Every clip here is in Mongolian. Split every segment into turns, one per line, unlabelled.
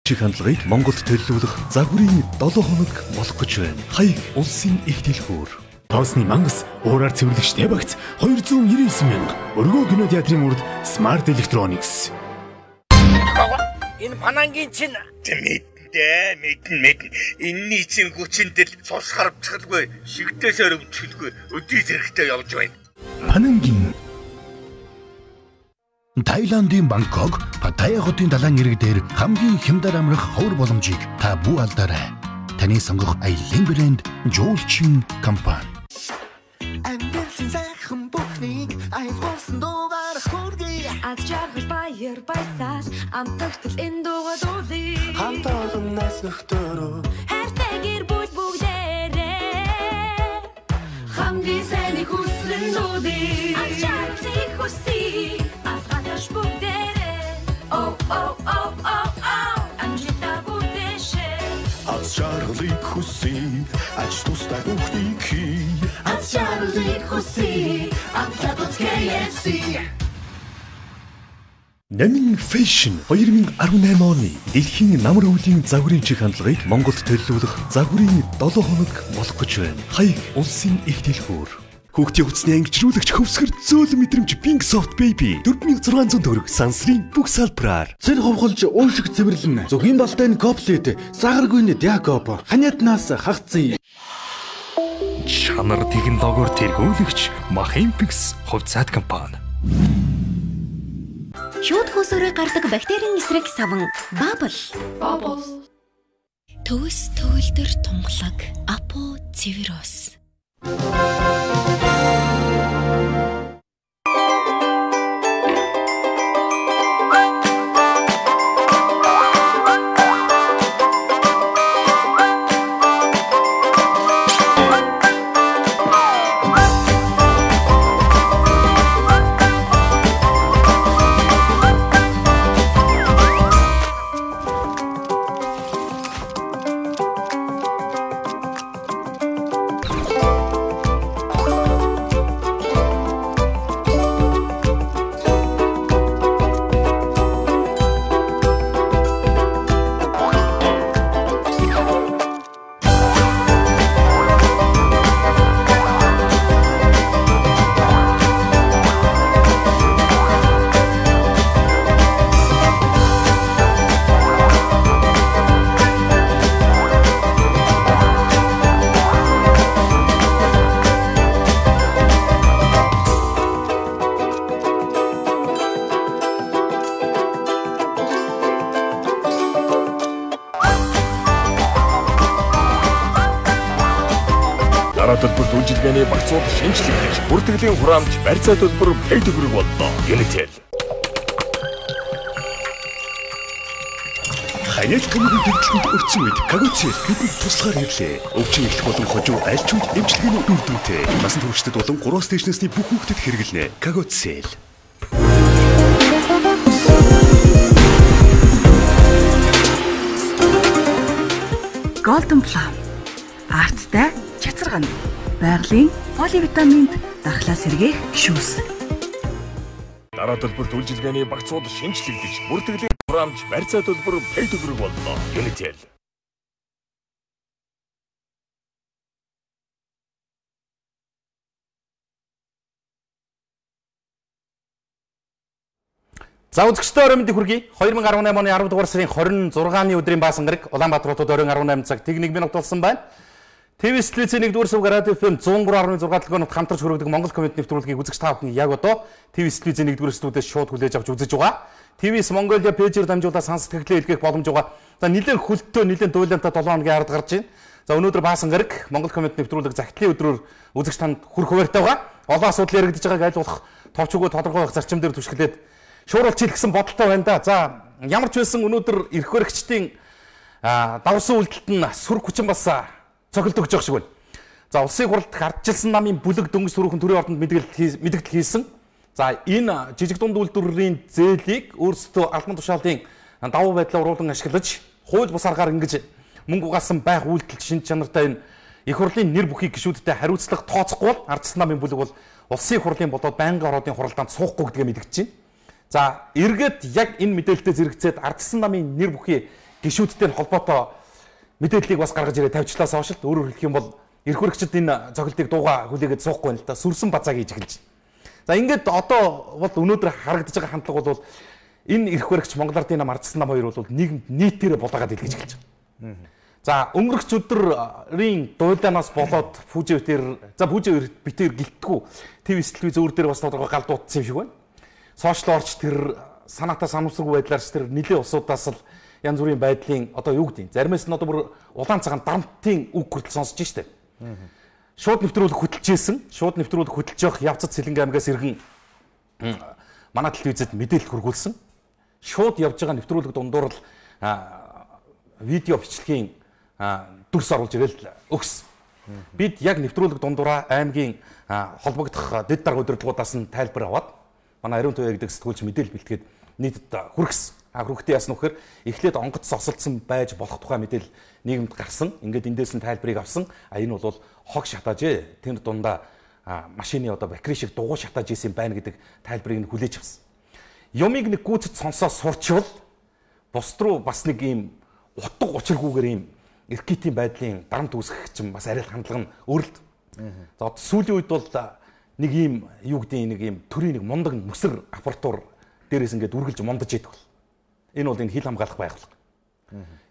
чих хандлагыг Монголд төлөвлөх загварын 7 хоног болох гэж байна. Хаяг улсын их дэлгүүр.
Тоосны мангас уураар цэвэрлэгчтэй багц 299 мянга. Өргөө кино театрын урд Smart Electronics.
Энэ панангийн чин мэдэн. Энэний чин хүчиндэл цус харвцгалгүй, шигтээс өрөвчлгүй, өдий зэрэгтэй явж байна.
Панангийн
Таиландын Бангкок, Паттайя хотын далайн ирэг дээр хамгийн хямдар амрах ховор боломжийг та бүү алдаарай. Таны сонгох аялын брэнд Жуулчин компани.
Амьдсан сайхан бүхнийг айлгуулсан дуугаар хүргэе. Аз жаргал баяр баясал амтагтал энэ дуугаа дуулъя. Хамт олон нас нөхдөөрөө хайртай гэр бүл бүгдээрээ хамгийн сайн хүссэн дуудъя. Аз жаргалыг хүсье. Аз гадаш бүгдээрээ oh амжилтаа бүгдээшээ. Аз жаргалыг хүсье. Аз тустай бүхнийг хий. Аз жаргалыг хүсье. Амтлаад KFC.
Намин Fashion 2018 оны дэлхийн намар өвлийн загварын чих хандлагыг Монголд төлөвлөх загварын 7 хоног болох гэж байна. Хаяг улсын их дэлгүүр. Хүүхдийн хүчний ангижруулагч хөвсгөр зөөлөн мэдрэмж Pink Soft Baby 4600 төгрөг сансрын бүх салбараар.
Цэр ховхолж уушиг цэвэрлэн зөвхийн балтай коплет сахаргүй Якоб ханятнаас хагцсан.
Чанар технологиор тэргүүлэгч Machimpex хувьцаат компани.
Шууд хөөсөөрөө гардаг бактерийн эсрэг саван Bubble. Төвс төвлөр тунгалаг Apo Civiros.
төлбөрт үйлчилгээний багцууд шинжлэх бүртгэлийн хураамж барьцаа төлбөр пэй төгрөг боллоо. Unitel.
Хаяг томгийн төлөвлөлтөнд өрцөн үед Кагоцэл бидэнд туслахаар ирлээ. Өвчин ихт болон хожуу аль ч үед эмчилгээний үр дүнтэй. Насан туршид болон 3 стейшнэсний бүх хүүхдэд хэрэглэнэ. Кагоцэл.
Golden Plum. Арцтай чацарган. Байгалийн поливитаминд дархлаа сэргээх шүүс.
Дараа төлбөрт үйлчилгээний багцууд шинжлэгдэж бүртгэлийн хураамж барьцаа төлбөр пэй төгрөг боллоо. Unitel.
За үзэгчдээ орой мэндийг хүргэе. 2018 оны 10 дугаар сарын 26-ны өдрийн баасан гараг Улаанбаатар хотод оройн 18 цаг тэг 1 минут болсон байна. ТV студийн 1-р сувг радио FM 103.6 төлгөөнөд хамтарч хүргэдэг Монгол Коммент нэвтрүүлгийг үзэгч та бүхэн яг одоо ТV студийн 1-р студиэс шууд хүлээж авч үзэж байгаа. ТВ-с Mongolia пэйжээр дамжуулаад сонсогдлоо илгээх боломж байгаа. За нэлээд хөлтөө нэлээд дуйлантай 7 хоногийн ард гарч байна. За өнөөдөр баасан гараг Монгол Коммент нэвтрүүлэг захидлын өдрөөр үзэгч танд хүрэх хуваартай байгаа. Олон асуудал яригдж байгааг аль болох товчгоо тодорхой байх зарчим дээр түшгэлээд шууралж хэлсэн бодолтой байна да. За ямар ч байсан өнөөдөр эрх баригчдын давсан үйлдэлт нь сүр хүчин бас цохилт өгч байгаа шиг байна. За улсын хурлд ардчилсан намын бүлэг дөнгөж түрүүхэн төрийн ордонд мэдээлэл хийсэн. За энэ жижиг дунд үйлдвэрийн зээлийг өөрсдөө албан тушаалын давуу байдлаар уруулан ашиглаж хууль бус аргаар ингэж мөнгө угаасан байх үйлдэл шинж чанартай энэ их хурлын нэр бүхий гишүүдтэй хариуцлага тооцохгүй бол ардчилсан намын бүлэг бол улсын хурлын болоод байнгын ордын хуралдаанд суухгүй гэдгээ мэдгэж байна. За эргээд яг энэ мэдээлэлтэй зэрэгцээд ардчилсан намын нэр бүхий гишүүдтэй холбоотой мэдээллийг бас гаргаж ирээ тавьчлаас хойш л өөрөөр хэлэх юм бол эрх хүрэгчид энэ цогцлтыг дууга хүлээгээд суухгүй юм л да. Сүрсэн бацааг хийж эхэлж байна. За ингээд одоо бол өнөөдөр харагдаж байгаа хандлага бол энэ эрх хүрэгч Монгол Ардын нам Ардсан нам хоёр бол нийгэмд нийтээрээ булаагаад илгээж эхэлж байгаа. За өнгөрөх өдрийн дуйлаанаас болоод Пүүжээ битээр гэлтгүү телевиз зөөр дээр бас тодорхой гал дуудсан юм шиг байна. Сошиал орч тэр санаатаа санамсаргүй байдлаар ч тэр нэлээд улсуудаас л янз бүрийн байдлын одоо юу гэдэг заримаас нь одоо бүр улаан цагаан дамтын үг хүртэл сонсож штэ. Шууд нэвтрүүлэг хөтөлжсэн. Шууд нэвтрүүлэг хөтөлж явах Явцад Сэлэнгэ аймгаас иргэн манай телевизэд мэдээлэл хургуулсан. Шууд явж байгаа нэвтрүүлэг дундуур л видео бичлэгийн дүрс оруулж ирэл өгс. Бид яг нэвтрүүлэг дундуура аймгийн холбогдох дэд дарга удирдлагуудаас нь тайлбар аваад манай ариун туяа гэдэг сэтгүүлч мэдээлэл бэлтгээд нийтэд хүргэсэн. Хүрхтээ яасан нөхөр эхлээд онгоц сосолцсон байж болох тухай мэдээлэл нийгэмд гарсан. Ингээд эндээс нь тайлбарыг авсан. Энэ бол хог шатааж тэр дундаа машины одоо бакри шиг дугуй шатааж исэн байна гэдэг тайлбарыг нь хүлээж авсан. Юмыг нэг гүйцэд сонсоо сурчвал бусд руу бас нэг ийм утга учиргүйгээр ийм эркетийн байдлын дарамт үүсгэх чинь бас арай л хандлага нь өөрлөлт. За одоо сүүлийн үед бол нэг ийм юу гэдэг нэг ийм төрийн нэг мундаг нүсэр аппаратур дээрээс ингээд үргэлж мундаж идэх бол. Энэ бол энэ хил хамгаалах байгууллага.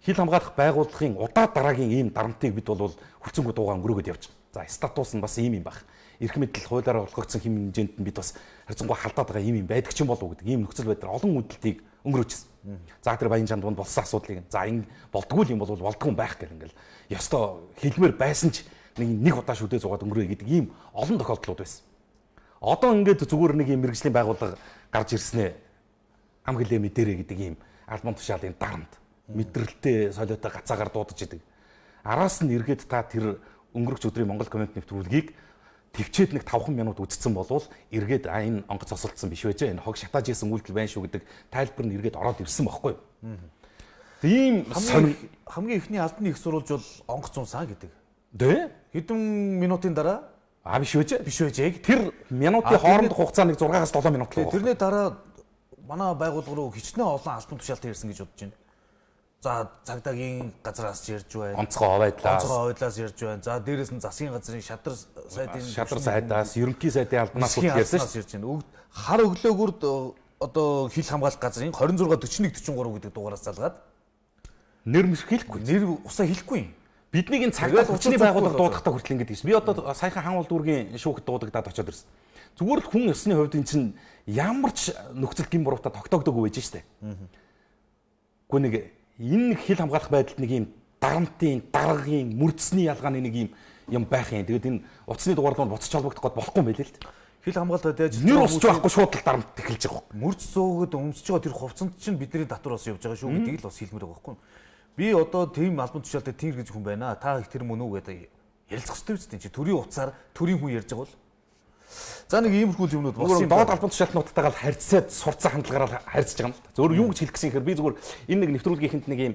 Хил хамгаалах байгууллагын удаа дараагийн ийм дарамтыг бид бол хүлцэнгүй дуугаан өнгөрөөгд явж байгаа. За статус нь бас ийм юм байх. Эрх мэдэл хуулиараа олгогдсон хэм хэмжээнд нь бид бас харьцангуй халдаад байгаа юм байдаг ч юм болов уу гэдэг ийм нөхцөл байдал олон үйлдэлтийг өнгөрөөжсэн. За тэр баян чанд донд болсон асуудлыг за энэ болдгүй юм бол болдгүй байх гэх ингээл ёстой хэлмээр байсан ч нэг удаа шүдээ зугаад өнгөрөө гэдэг ийм олон тохиолдлууд байсан. Одоо ингээд зүгээр нэг юм мэрэгжлийн байгууллага гарч ирснээр ам хэлээ мэдэрэ гэдэг ийм албан тушаалын дарамт мэдрэлтэй солиотой гацаагаар дуудаж идэг. Араас нь эргээд та тэр өнгөрөх өдрийн Монгол коммент нэвтрүүлгийг төвчээд нэг 5 минут үзсэн болвол эргээд энэ онгоц цосолдсон биш байж энэ хог шатааж исэн үйлдэл байна шүү гэдэг тайлбар нь эргээд ороод ирсэн байхгүй юу. Тийм
хамгийн ихний албаны их сурвалж бол онгоц унсаа гэдэг.
Дээ?
Хэдэн минутын дараа
биш байж. Тэр минутын хоорондох хугацаа нэг 6-аас 7 минут л.
Тэрний дараа манай байгууллага руу хичнээн олон албан тушаалтай ирсэн гэж бодож байна. За цагдаагийн газраас ярьж байна.
Онцгой
хаваадлаас ярьж байна. За дээрээс нь засгийн газрын шадар
сайдаас ерөнхий сайдын албанаас ярьсан
шүү. Хар өглөөгүрд одоо хил хамгаалах газрын 26 41 43 гэдэг дугаараас залгаад
нэр хэлэхгүй.
Нэр усаа хэлэхгүй.
Биднийг энэ цагдаа хүчний байгууллага дуудахтаа хүртэл ингэж гэсэн. Би одоо саяхан хаан улд дүүргийн шүүхэд дуудагдаад очиод ирсэн. Зүгээр л хүн ёсны хувьд энэ чинь ямар ч нөхцөл гин буруутай тогтоогдоогүй байж штэ. Гэхдээ нэг энэ хил хамгаалах байдалд нэг юм дарамтын, даргагийн, мөрдсний ялгааны нэг юм байх юм. Тэгээд энэ утасны дугаарлал буцаж холбогдох гээд болохгүй юм байл л.
Хил хамгаалалт яаж
нэр усч байхгүй шууд л дарамт эхэлж байгаа.
Мөрц зөөгд өмсөж байгаа тэр хувцанд чинь бидний татвар бас явж байгаа шүү гэдгийг л бас хэлмээр байгаа байхгүй. Би одоо тийм албан тушаалтай тийм гэж хүн байна. Та их тэр мөн үү гэдэг ярилцах хэрэгтэй биз дээ. Чи төрийн утсаар төрийн хүн ярьж байгаа бол. За нэг иймэрхүү юмнууд
болсон юм. Доод албан тушаалтнуудтайгаа харьцаад сурцсан хандлагаараа харьцаж байгаа юм л та. Зөвөр юу гэж хэлэх гэсэн хэрэг би зүгээр энэ нэг нэвтрүүлгийнхэнд нэг юм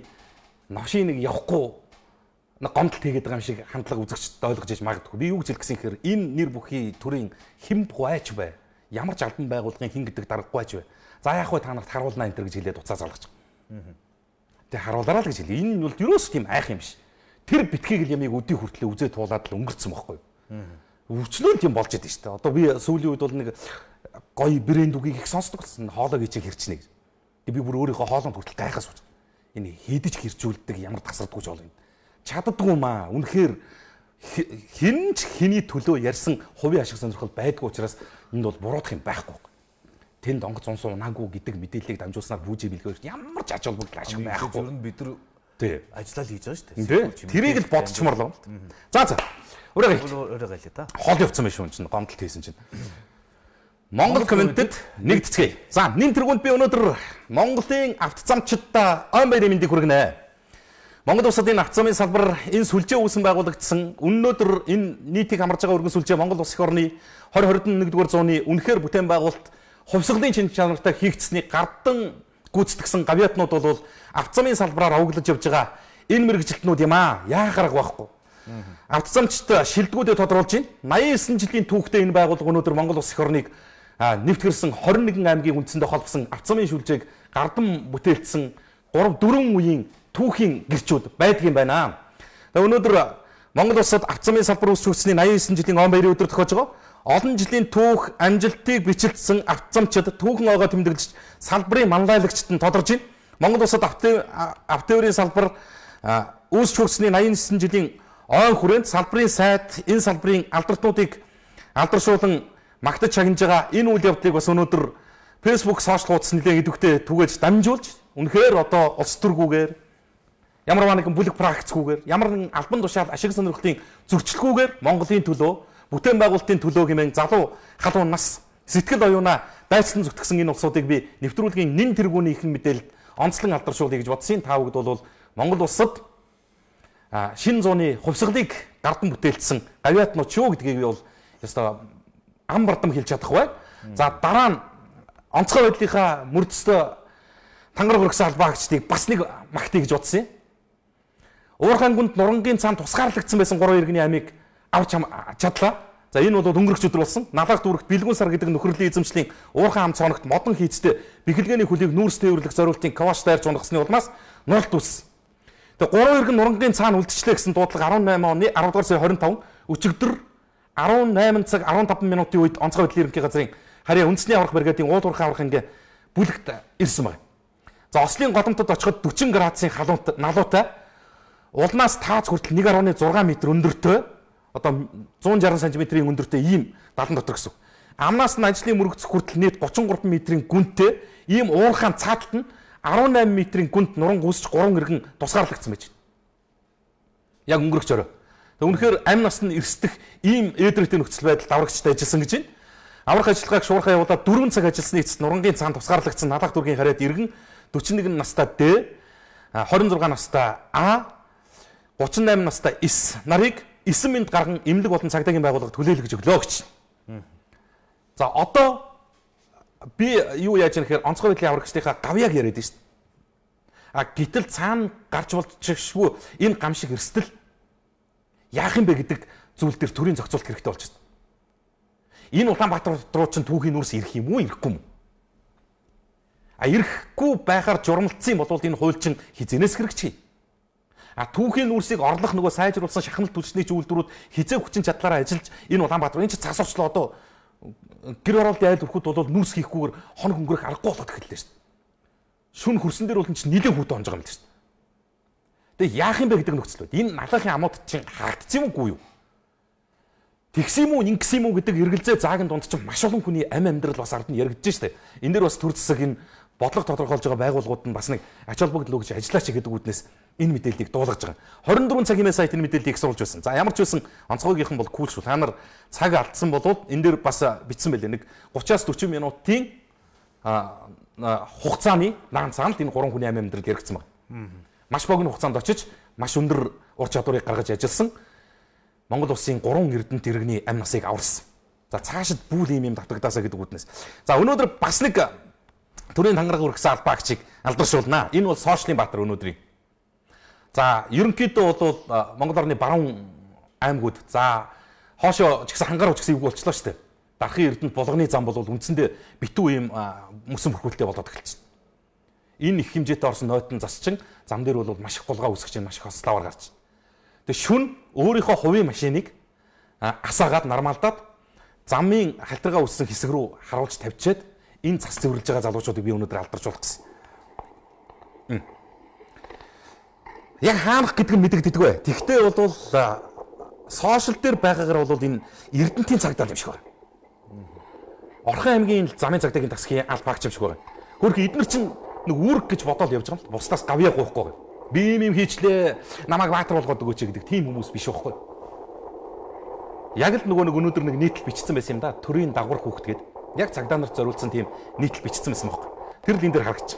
навшийн нэг явахгүй нэг гомдол хийгээд байгаа юм шиг хандлага үзэгчд ойлгож иж магадгүй. Би юу гэж хэлэх гэсэн хэрэг энэ нэр бүхий төрийн хэн гуйч бай. Ямар ч албан байгууллагын хэн гэдэг дарга гуйч бай. За яах вэ та нарт харуулна энэ төр гэж хэлээд уцаа залгаж байгаа. Тэг харуулаараа л гэж хэлээ. Энэ нь бол юус тийм айх юм биш. Тэр битгий гэл ямиг өдий хүртлээ үзээ туулаад л өнгөрцөн байхгүй юу? Өвчлөө тийм болж идэв шүү дээ. Одоо би сүүлийн үед бол нэг гоё брэнд үгийг их сонсдог болсон. Хоолой хийчих хэрчнэ гэж. Тэг би бүр өөрийнхөө хоолойд хүртэл гайхаас сууж. Энэ хийдэж хэрчүүлдэг ямар тасардгүй ч бол энэ. Чаддаггүй маа. Үнэхээр хинч хиний төлөө ярьсан хувийн ашиг сонирхол байдгүй учраас энд бол буруудах юм байхгүй. Тэнд онгоц унс унаагүй гэдэг мэдээллийг дамжуулснаар бүүжээ бэлгээр ямар ч ач холбогдол ашиг байхгүй.
Зөв нь бид нар ажиллал хийж байгаа шүү
дээ. Тэрийг л бодчмор л. За.
Өөрөө галээ та.
Хол явцсан байх шүү чинь гомдолт хийсэн чинь. Монгол комментэд нэгдэцгээе. За, нэн тэргуунд би өнөөдөр Монголын автозамчдаа ой баярын мэндийг хүргэнэ. Монгол улсадын автозамын салбар энэ сүлжээ үүсэн байгуулагдсан. Өнөөдөр энэ нийтийг хамарж байгаа өргөн сүлжээ Монгол улс их орны 2021-р зууны үнэхээр бүтээн байгуулалт хувьсгалын чин чанартай хийгдсэний гардан гүйцэтгсэн гавьяатнууд бол автозамын салбараар овоглож явж байгаа энэ мэрэгжилтнүүд юм аа. Яахарга байхгүй. Автозамчд шилдэгүүдэд тодруулж байна. 89 жилийн түүхтэй энэ байгууллага өнөөдөр Монгол улс их орныг нэвтгэрсэн 21 аймгийн үндсэндээ холбосон автозамын шүлжээг гардан бүтээлсэн 3-4 үеийн түүхийн гэрчүүд байдгийн байна. Тэгээ өнөөдөр Монгол улсад авто замын салбар үүсч өгсөний 89 жилийн он баярын өдөр тохиож байгаа. Олон жилийн түүх, амжилтыг бичлсэн авто замчид түүхэн оогоо тэмдэглэж салбарын манлайлагчд нь тодорж байна. Монгол улсад автоөрийн салбар үүсч өгсөний 89 жилийн он хүрээнд салбарын сайд энэ салбарын алдарнуудыг алдаршуулан магтаж чагнаж байгаа энэ үйл явдлыг бас өнөөдөр Facebook сошиал хуудас нэлээд идэвхтэй түгээж дамжуулж үнэхээр одоо улс төргүүгээр ямар нэгэн бүлэг практикгүйгээр ямар нэгэн албан тушаал ашиг сонирхлын зөрчилгүйгээр Монголын төлөө бүтээн байгуулалтын төлөө хэмээн залуу халуун нас сэтгэл оюунаа дайцлан зүтгэсэн энэ улсуудыг би нэвтрүүлгийн нэн тэргүүний ихэнх мэдээлэлд онцлон алдаршуулъя гэж бодсон. Та бүгд бол Монгол улсад шинэ зууны хувьсгалыг гардан бүтээлсэн гавьяатнууд шүү гэдгийг би бол ёстой ам бардам хэлж чадахгүй. За дараа нь онцгой байдлынхаа мөрдөстөө тангар хөргсөн албаагчдыг бас нэг магтъя гэж бодсон юм. Уурхайн гүнд нурангийн цаан тусгаарлагдсан байсан 3 иргэний амийг авч чадлаа. За энэ бол өнгөрөх өдөр болсон. Налах дүүрэгт бэлгүүн сар гэдэг нөхрөлийн эзэмшлийн уурхайн ам цоногт модон хийцтэй бэхэлгээний хөлийг нүүрс тээвэрлэх зорилтын каваш дайрч унгасны улмаас нулт үссэн. Тэгээ 3 иргэн нурангийн цаана үлдчихлээ гэсэн дуудлага 18 оны 10 дугаар сарын 25 өчигдөр 18 цаг 15 минутын үед онцгой байдлын ерөнхий газрын харьяа үндэсний аврах бригадын уул уурхай аврах ингээ бүлэгт ирсэн байна. За Ослын голомтод очиход 40 градусын налуутай улмаас таац хүртэл 1.6 м өндөртэй одоо 160 см-ийн өндөртэй ийм далан дотор гэсэн. Амнаас нь ажлын мөрөгцөх хүртэл нийт 33 м-ийн гүнтэй ийм уурхайн цааталт нь 18 м-ийн гүнд нуран үсч 3 иргэн тусгаарлагдсан байж байна. Яг өнгөрөх жорой. Үнэхээр амь насны эрсдэх ийм ээдрэгтэй нөхцөл байдалд аврагчтай ажилласан гэж байна. Аврах ажиллагааг шуурхай явуулаад 4 цаг ажилласны эцэст нурангийн цаан тусгаарлагдсан налах дүүргийн харьяат иргэн 41 настай Д, 26 настай А, 38 настай С нарыг 9 минут гарган эмнэлэг болон цагдаагийн байгууллагад хүлээлгэж өглөө гэж. За одоо би юу яаж юм гэхээр онцгой байдлын аврагчдынхаа гавьяаг яриад байна шүү дээ. Гэтэл цаана гарч болчихшгүй энэ гам шиг эрсдэл яах юм бэ гэдэг зүйл дээр төрийн зохицуулт хэрэгтэй болж байна. Энэ Улаанбаатар руу чинь түүхийн нүрс ирэх юм уу, ирэхгүй юм уу? Ирэхгүй байхаар журмалцсан бол энэ хууль чинь хизэнээс хэрэгжих. Түүхийн нүрсийг орлох нөгөө сайжруулсан шахналт түлшний үйлдвэрүүд хизээ хүчин чадлаараа ажиллаж энэ Улаанбаатар энэ чинь цас орчлоо одоо гэр оролтын айл өрхөд бол нүрс хийхгүйгээр хоног өнгөрөх аргагүй болоод эхэллээ шүү дээ. Шүн хөрсөн дээр бол чинь нэлээд хүүтэ онж байгаа юм л шүү дээ. Тэгээ яах юм бэ гэдэг нөхцөл байд. Энэ налахын амууд чинь хаагдсан юм уу юу? Тэгсэн юм уу, ингэсэн юм уу гэдэг эргэлзээ заагийн дунд чинь маш олон хүний амь амьдрал бас ард нь яригдж штэ. Энэ дээр бас төр засаг энэ бодлого тодорхойлж байгаа байгууллагууд нь бас нэг ач холбогдол өгж ажиллаач гэдэг үүднээс энэ мэдээллийг дуулгаж байгаа. 24 цагийн сайт энэ мэдээллийг сурулж байсан. За ямар ч байсан онцгойгийнхан бол кул шүү. Та нар цаг алдсан болвол энэ дээр бас бичсэн байлээ. Нэг 30-аас 40 минутын хугацааны наан цаанд энэ 3 хүний амь амьдрал яригдсан байна. Маш богино хугацаанд очиж маш өндөр ур чадварыг гаргаж ажилласан Монгол улсын 3 эрдэнэт иргэний амь насыг аварсан. За цаашид бүл юм татагдаасаа гэдэг үднээс. За өнөөдөр бас нэг төрийн тангараг үргэсэн албаагчийг алдаршуулнаа. Энэ бол сошиалын баатар өнөөдрийн. За ерөнхийдөө бол Монгол орны баруун аймагуд за хоошоо ч гэсэн хангаар ч гэсэн юу болчлоо шүү дээ. Дархын эрдэнэт булганы зам бол үндсэндээ битүү юм мөсөн бүрхүүлтэй болоод эхэлчихсэн. Энэ их хэмжээтэй орсон нойтон засчин зам дээр бол маш их гулгаа үүсгэж байна, маш их хословар гарч. Тэгээ шүн өөрийнхөө хувийн машиныг асаагаад нормалдаад замын халтаргаа үүссэн хэсэг рүү харуулж тавьчаад энэ цас цэвэрлж байгаа залуучуудыг би өнөөдөр алдаршуулах гэсэн. Яг хаанах гэдэг нь мэдэгддэг бай. Тэгтээ бол сошиал дээр байгаагаар бол энэ эрдэнтийн цагдаа юм шиг байна. Орхон аймгийн замын цагдаагийн тасхийн албаагч юм шиг байна. Хөрх эднэр чинь нэг үүрэг гэж бодоод явж байгаа юм л бусдаас гавьяа гоохгүй байна. Би юм хийчлээ намайг баатар болгоод өгөөч гэдэг тийм хүмүүс биш байхгүй. Яг л нөгөө нэг өнөөдөр нэг нийтлэл бичсэн байсан юм да. Төрийн дагвар хүүхэд гээд яг цагдаа нарт зориулсан тийм нийтлэл бичсэн байсан байхгүй. Тэр л энэ дээр харагч.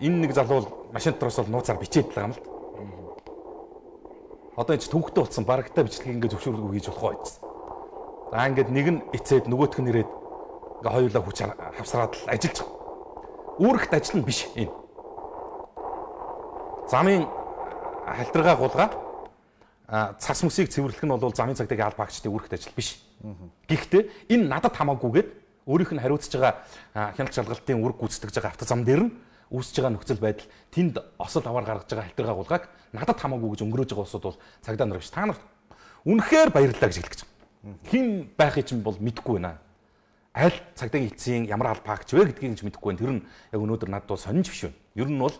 Энэ нэг залуу машин дотроос бол нууцаар бичээд байгаа юм л. Одоо энэ ч төвхтэй болсон барагтаа бичлэг ингээд зөвшөөрөлгүй хийж болох байцсан. За ингээд нэг нь эцээд нөгөөх нь ирээд ингээ хоёулаа хүч хавсраад л ажиллаж байгаа. Үүрэгт ажил нь биш энэ. Замын халтаргаа гулгаа цас мөсийг цэвэрлэх нь бол замын цагдаагийн албаагчдын үүрэгт ажил биш. Гэхдээ энэ надад хамаагүйгээд өөрийнх нь хариуцж байгаа хяналт шалгалтын үүрэг гүйцэтгэж байгаа автозам дээр нь үүсэж байгаа нөхцөл байдал тэнд осол аваар гаргаж байгаа халтургаа гулгааг надад хамаагүй гэж өнгөрөөж байгаа улсууд бол цагдаа нар биш. Та нарт үнэхээр баярлалаа гэж хэлэх гэж. Хин байхыг чинь бол мэдэхгүй байна. Аль цагдаагийн эцсийн ямар албаагч вэ гэдгийг ч мэдэхгүй байна. Тэр нь яг өнөөдөр надад бол сонирч биш байна. Ер нь бол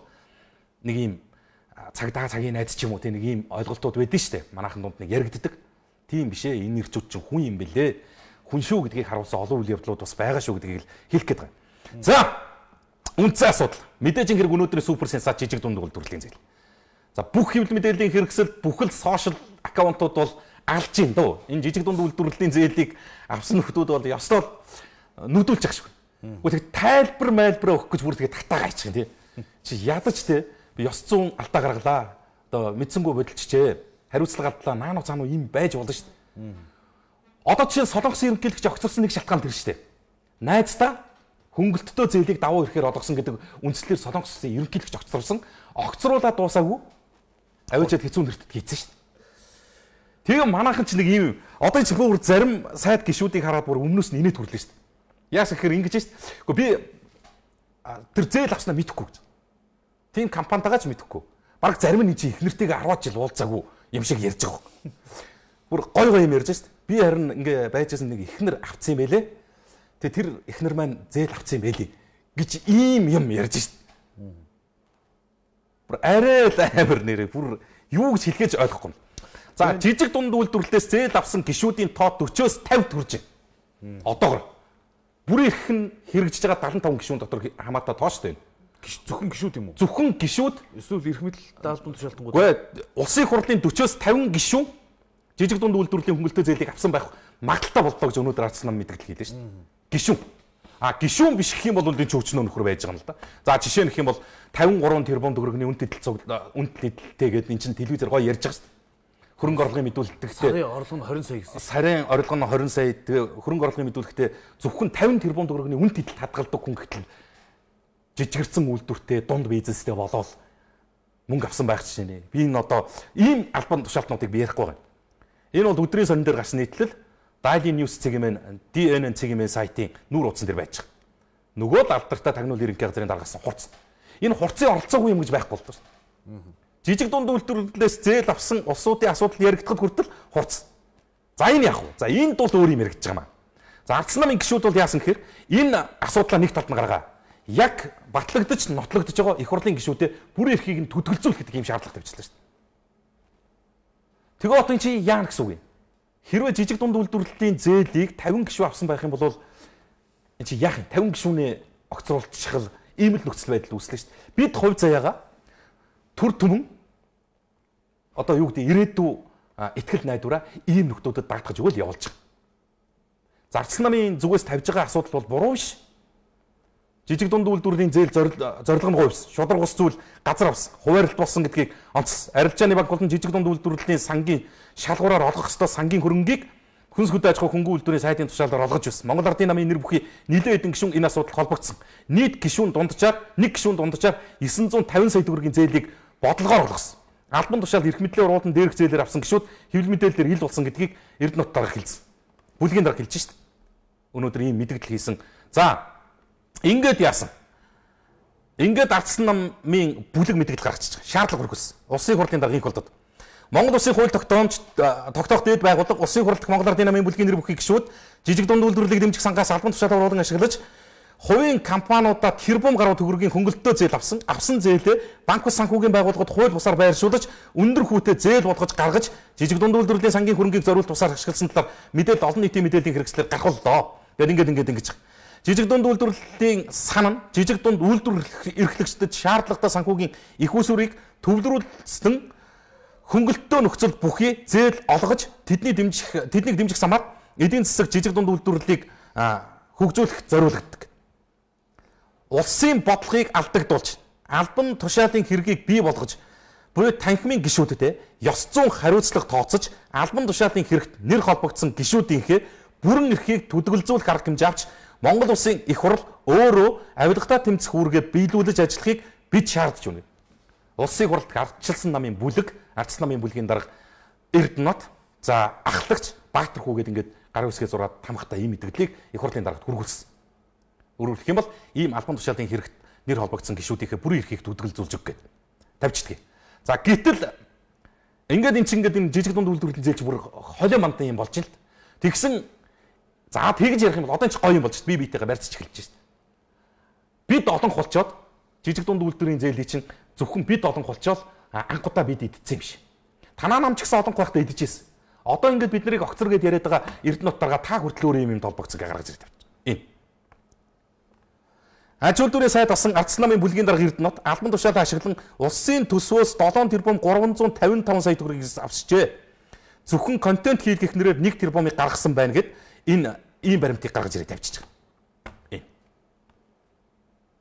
нэг юм цагдаа цагийн найз ч юм уу тийм нэг юм ойлголтууд байдэн штэ. Манайхан дунд нэг яригддаг. Тийм биш ээ. Энэ ирчүүд чинь хүн юм бэлээ. Хүн шүү гэдгийг харуулсан олон үйл явдлууд бас байгаа шүү гэдгийг хэлэх гээд байгаа. За үндсэн асуудал. Мэдээж хэрэг өнөөдрийн супер сенсац жижиг дунд үйлдвэрлэлийн зээл. За бүх хэвлэл мэдээллийн хэрэгсэл бүхэл сошиал аккаунтууд бол алж ийн дөө. Энэ жижиг дунд үйлдвэрлэлийн зээлийг авсан нөхдүүд бол ёслол нүдүүлж ах шиг. Гэхдээ тайлбар майлбараа өгөх гэж бүр тэгээ татаа гайчих тий. Чи ядаж тий би ёс зүйн алдаа гаргалаа. Одоо мэдсэнгүү бодолчжээ. Хариуцлага алдлаа. Наануу цаануу юм байж болно шүү дээ. Одоо чинь солонгосын ерөнхийлөгч огцорсон нэг шалтгаан тэр шүү дээ. Найздаа хөнгөлттэй зээлийг давуу ирэхээр олгосон гэдэг үндслээр солонгосын ерөнхийлөгч огцорсон. Огцруулаад дуусаагүй. Авиачаад хэцүү нэртэд хийцэн шүү дээ. Тэгээ манайхан ч нэг юм одоо ч бүр зарим сайд гишүүдийг хараад бүр өмнөөс нь инээд хүрлээ шүү дээ. Яас гэхээр ингэж шүү дээ. Гэхдээ би тэр зээл авснаа мэдэхгүй гэж. Тийм компанитайгаа ч мэдэхгүй. Бараг зарим нь чи их нэртэйгээ 10 жил уулзаагүй юм шиг ярьж байгаа. Бүр гой юм ярьж шүү дээ. Би харин ингээ байжсэн нэг ихнэр авцсан юм байлээ. Тэгээ тэр ихнэр маань зээл авцсан юм байлээ гэж ийм юм ярьж шүү дээ. Бүр арай л амар нэрээ бүр юу гэж хэлхээж ойлгохгүй. За жижиг дунд үйлдвэрлэлээс зээл авсан гишүүдийн тоо 40-оос 50 төрж байна. Одоогор. Бүрийн их нь хэрэгжиж байгаа 75 гишүүн дотор хамаатай тооштой байна. Зөвхөн гишүүд юм уу? Зөвхөн гишүүд эсвэл эрх мэдэл даалбын тушаалтангууд. Үгүй улсын хурлын 40-оос 50 гишүүн жижиг дунд үйлдвэрлэлийн хөнгөлөлтөө зээлийг авсан байх магадaltaй боллоо гэж өнөөдөр ардсан нам мэдээлэл хийлээ шүү дээ. Гишүүн. Гишүүн биш гэх юм бол энэ чөвчнөө нөхөр байж байгаа юм л да. За жишээ нь гэх юм бол 53 тэрбум төгрөгийн үн тэдэлтэй гэдэг эн чинь телевизээр гоё ярьж байгаа шүү дээ. Хөрөнгө орлогын мэдүүлэлттэй сарын орлого нь 20 сая гэсэн. Сарын орлого нь 20 сая. Тэгээ хөрөнгө орлогын мэдүүлэлттэй зөвхөн 50 тэрбум төгрөгийн үн тэдэлт хадгалдаг хүн гэтэл жижигэрсэн үйлдвэртэй дунд бизнестэй болоод мөнгө авсан байх жишээ нэ. Би энэ одоо ийм албан тушаалтнуудыг би ярихгүй байгаа. Энэ бол өдрийн сонин дээр гарсан нийтлэл Daily News цэгийн DNN цэгийн сайтын нүүр утсан дээр байж байгаа. Нөгөө л алдартай тагнуул ерөнхий газрын даргасан хурц. Энэ хурцын оролцоогүй юм гэж байхгүй болдог. Жижиг дунд үйлдвэрлэлээс зээл авсан улсуудын асуудал яригдахад хүртэл хурц. За энэ яах вэ? За энд бол өөр юм яригдж байгаа юм. За ардсан намын гишүүд бол яасан гэхээр энэ асуудлаа нэг талд нь гаргаа. Яг батлагдаж, нотлогдож байгаа их хурлын гишүүдэд бүр эрхийг нь төдөлзүүлэх гэдэг юм шаардлага тавьчихлаа шүү дээ. Тэгээ одоо чи яана гэсэн үг юм. Хэрвээ жижиг дунд үйлдвэрлэлийн зээлийг 50 гишүү авсан байх юм бол энэ чи яах юм? 50 гишүүнээ огцруулчихвал ийм л нөхцөл байдал үүслээ шүү дээ. Бид хувь заяага төр түмэн одоо юу гэдэг ирээдүй итгэл найдвараа ийм нөхдүүдэд дагдах өгөөл явуулж байгаа. Зарцлан намын зүгээс тавьж байгаа асуудал бол буруу биш. Жижиг дунд үйлдвэрлэлийн зээл зорилго нь хувьс, шудраг ус зүйл газар авс, хуваарлт болсон гэдгийг онцс. Арилжааны банк болон жижиг дунд үйлдвэрлэлийн сангийн шалгуураар олгох ёстой сангийн хөрөнгийг хүнс хөдөө аж ахуй хөнгөн үйлдвэрийн сайтын тушаалаар олгож байсан. Монгол Ардын намын нэр бүхий нэлээд хэдэн гишүүн энэ асуудалд холбогдсон. Нийт гишүүн дунджаар 1 гишүүн дунджаар 950 сая төгрөгийн зээлийг бодлогоор олгосон. Албан тушаал эрх мэдлийн уруудан дээрх зээлээр авсан гишүүд хэвлэл мэдээлэлээр хил болсон гэдгийг Эрдэнэт дарга хэлсэн. Бүлгийн дарга хэлж шít. Өнөөдөр ийм мэдээлэл хийсэн. За ингээд яасан. Ингээд ардсан намын бүлэг мэдээлэл гаргачих. Шаардлага хүргэсэн. Улсын хурлын даргыг болдод. Монгол Улсын хууль тогтоомж тогтоох дээд байгууллага Улсын хурлд Монгол Ардын намын бүлгийн нэр бүхий гишүүд жижиг дунд үйлдвэрлэлийг дэмжих сангаас албан тушаал уруулан ашиглаж хувийн компаниудаа тэрбум гаруй төгрөгийн хөнгөлөлтөө зээл авсан зээлээ банк ус санхүүгийн байгууллагууд хууль бусаар байршуулж өндөр хүүтэй зээл болгож гаргаж жижиг дунд үйлдвэрлэлийн сангийн хөрөнгийг зориулт бусаар ашигласан талаар мэдээлэл олон нийтийн мэдээллийн хэрэгслээр гаргууллаа. Тэгээд ингэж жижиг дунд үйлдвэрлэлийн сан нь жижиг дунд үйлдвэрлэх эрхлэгчдэд шаардлагатай санхүүгийн их усүрийг төвлөрүүлсэн хөнгөлөлтөө нөхцөл бүхий зээл олгож тэднийг дэмжих самаар эдийн засаг жижиг дунд үйлдвэрлэлийг хөгжүүлэх зориулагддаг. Улсын бодлогыг алдагдуулж, албан тушаалын хэргийг бий болгож, буюу танхимын гишүүдэд ёс зүйн хариуцлага тооцож, албан тушаалын хэрэгт нэр холбогдсон гишүүдийнхээ бүрэн эрхийг төдөлзүүлэх арга хэмжээ авч, Монгол Улсын их хурл өөрөө авилгатай тэмцэх үүргээ биелүүлж ажиллахыг бид шаардж байна. Улсын хурлд ардчилсан намын бүлэг, ардсан намын бүлгийн дарга Эрдэнэт, за ахлагч Баатар хүү гэдэг ингээд гар үсгээ зураад тамхтай ийм мэдээллийг их хурлын даргад хүргүүлсэн. Өөрөөр хэлэх юм бол ийм албан тушаалын хэрэгт нэр холбогдсон гишүүдийнхээ бүрийн эрхийг дүдгэлзүүлж өг гээд тавьчихдаг. За гэтэл ингээд эн чинь ингээд энэ жижиг дунд үйлдвэрлэлийн зээлч бүр холио мандны юм болж байна л. Тэгсэн за тэгж ярих юм бол одоо энэ ч гоё юм болж би биетэйгээ барьцчих эхэлж байна. Бид олон хулчоод жижиг дунд үйлдвэрийн зээлийг чинь зөвхөн бид олон хулчоод анхудаа бид идсэн юм биш. Танаа нам ч гэсэн олон байхдаа идчихсэн. Одоо ингээд бид нарыг огцор гэдээ яриад байгаа Эрдэнэт дарга та хүртэл өөр юм толбогцсон гаргаж ирээд байна. Энэ аж үйлдвэрийн сайд болсон ардсан намын бүлгийн дарга Эрдэнэт албан тушаалаа ашиглан улсын төсвөөс 7 тэрбум 355 сая төгрөгийг авчжээ. Зөвхөн контент хийлгэх нэрээр 1 тэрбумыг гаргасан байна гэд энэ ийм баримтыг гаргаж ирээд тавьчих.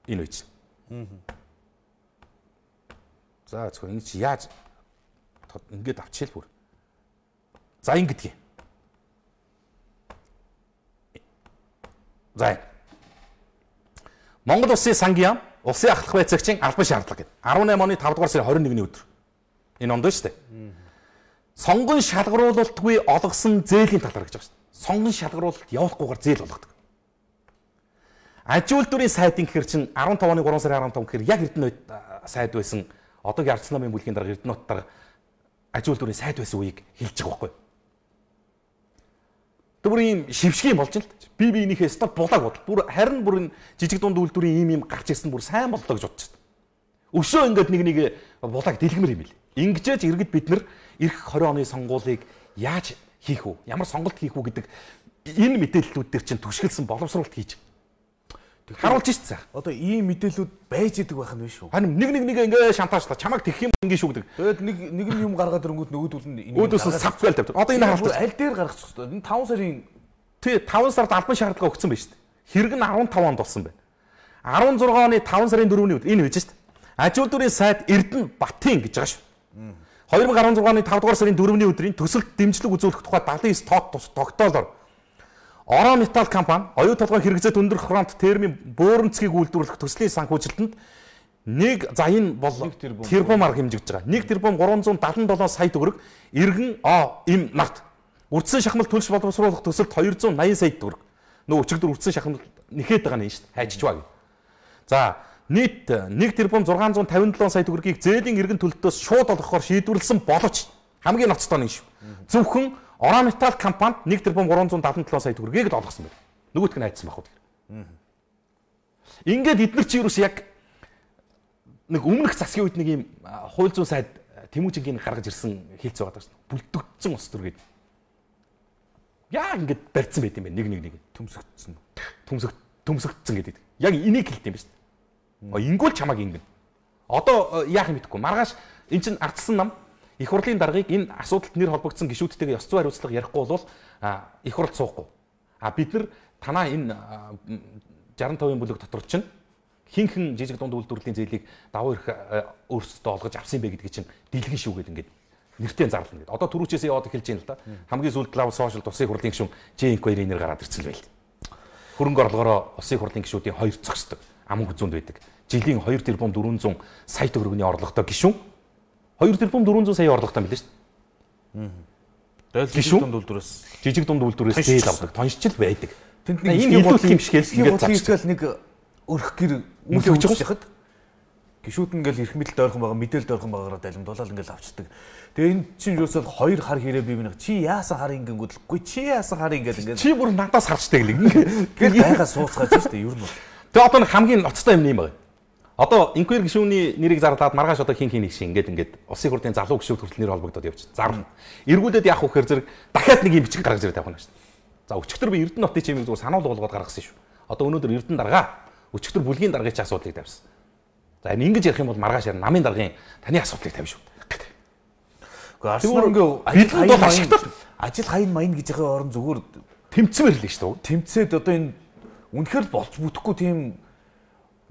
Энэ үеч. За зөвхөн энэ чи яаж ингээд авчихэл бүр. За ингэдэг юм. За Монгол улсын сангийн яам, улсын ахлах байцаагчийн албан шаардлага гэдэг. 18 оны 5 дугаар сарын 21-ний өдөр. Энэ онд шүү дээ. Сонгон шалгаруулалтгүй олгосон зээлийн талаар гэж байгаа шүү дээ. Сонгон шалгаруулалт явуулахгүйгээр зээл болгодог. Аж үйлдвэрийн сайдын гэхэр чинь 15 оны 3 сарын 15 гэхэр яг Эрдэнэт сайд байсан. Одоогийн ардсан намын бүлгийн дарга Эрдэнэт дарга аж үйлдвэрийн сайд байсан үеийг хэлж байгаа байхгүй. Тэр бүр ийм шившгийн болж байна л. Би энийхээ стат булааг бод. Бүр харин бүр энэ жижиг дунд үйлдвэрийн ийм гарч ирсэн бүр сайн боллоо гэж бодож байна. Өшөө ингээд нэг булааг дэлгэмэр юм бил. Ингэжээж иргэд бид нар эх 20 оны сонгуулийг яаж хийх үү? Ямар сонголт хийх үү гэдэг энэ мэдээллүүд дээр чинь түшгэлсэн боловсруулалт хийж харуулж шít.
Одоо ийм мэдээллүүд байж идэг байх нь биш үү?
Харин нэг ингээ шантаажлаа. Чамайг тэгэх юм ингээ шүү гэдэг.
Тэгээд нэг юм гаргаад ирэнгүүт нөгөөдөл нь
өөдөөс сав гайл тавьдаг. Одоо энэ хаалт
аль дээр гаргачих хэвээр. Энэ 5 сарын
5 сард албан шаардлага өгсөн байна шүү дээ. Хэрэг нь 15 онд болсон байна. 16 оны 5 сарын 4-ний өдөр энэ байж шүү дээ. Аж үйлдвэрийн сайд Эрдэнэ Батын гэж байгаа шүү. 2016 оны 5 дугаар сарын 4-ний өдрийн төсөлд дэмжлэг үзүүлэх тухай 79 тогтоолоор Ороо металл компани оюу толгой хэрэгцээт өндөр хронт термийн бөөрөнцгийг үйлдвэрлэх төслийн санхүүжилтэнд за энэ бол тэрбумаар хэмжигдэж байгаа. 1 тэрбум 377 сая төгрөг иргэн им нарт үрдсэн шахмал төлс боловсруулах төсөлд 280 сая төгрөг. Нөгөө өчигдөр үрдсэн шахмал нэхээд байгаа нь шүү дээ. Хайчж байгаа. За нийт 1 тэрбум 657 сая төгрөгийг зээлийн иргэн төлөлтөөс шууд олгохоор шийдвэрлсэн боловч хамгийн ноцтой нь шүү. Зөвхөн Ороо металл компанид 1 тэрбум 377 сая төгрөгийг л олгосон байна. Нөгөөх нь айдсан баг. Ингээд эдгээр чи юус яг нэг өмнөх засгийн үед нэг юм хууль зүйн сайд Тэмүүжингийн гаргаж ирсэн хэлц байгаа даа. Бүлдөгдсөн ус төр гэдэг. Яа ингээд барьцсан байт юм бэ нэг. Төмсөгдсөн гэдэг. Яг энийг хэлт юм ба шүү. Ингүүл чамааг ингэн. Одоо яах юм мэдэхгүй. Маргааш эн чин ардсан нам их хурлын даргаыг энэ асуудалд нэр холбогдсон гишүүдтэйгээ ёс зүйн хариуцлага ярихгүй бол их хурлд суухгүй. Бид нар танаа энэ 65-ын бүлэг дотор чинь хинхэн жижиг дунд үйлдвэрлэлийн зээлийг давуу эрх өөрсдөө олгож авсан бэ гэдгийг чинь дэлгэн шүү гэдэг ингээд нэртэй зарлана гэдэг. Одоо түрүүчээс яваад эхэлж байна л да. Хамгийн сүүлд лав сошиал усын хурлын гишүүн J2 нэр гараад ирсэн л байл. Хөрөнгө орлогоороо усын хурлын гишүүдийн 2 зогсдог. Аман хүзүүнд байдаг. Жилийн 2 тэрбум 400 сая төгрөгийн орлоготой гишүүн 2 тэрбум 400 сая орлоготой мэлээ шүү дээ. Жижиг дунд үйлдвэрээс зээл авдаг. Тоншчил байдаг. Тэнд нэг энэ бодлого юм шиг
ингээд завчдаг нэг өрх гэр үйл явж байхад гişүүд ингээл эрх мэдэлд ойрхон байгаа, мэдээлэлд ойрхон байгаагаар далимдуулаад ингээл авчдаг. Тэгээ энэ чинь юусоо 2 хар хэрэг бий бинэ. Чи яасан хар ингэнгүүдлэхгүй чи яасан хар ингээд
чи бүр надаас харчдаг л
ингээд байга сууцгааж шүү дээ. Ер нь бол.
Тэгээ одоо хамгийн ноцтой юм байна. Одоо инквер гишүүний нэрийг зарлаад маргааш одоо хин нэг шиг ингээд улсын хурлын залуу гишүүд хүртэл нэр холбогдоод явчихсан. Зарлна. Эргүүлээд яах вэ гэхээр зэрэг дахиад нэг юм бичиг гаргаж ирээд явах нь шүү дээ. За өчигдөр би Эрдэнэ хотын чимийг зүгээр санаул болгоод гаргасан шүү. Одоо өнөөдөр Эрдэнэ дарга өчигдөр бүлгийн даргын ч асуудлыг тавьсан. За ингэж ярих юм бол маргааш намын даргын таны асуудлыг тавь шүү.
Гэхдээ ажил хайн маян гэж байгаа орон зүгээр
тэмцмээр л шүү дээ.
Тэмцээд одоо энэ үнэхээр болж бүтэхгүй тийм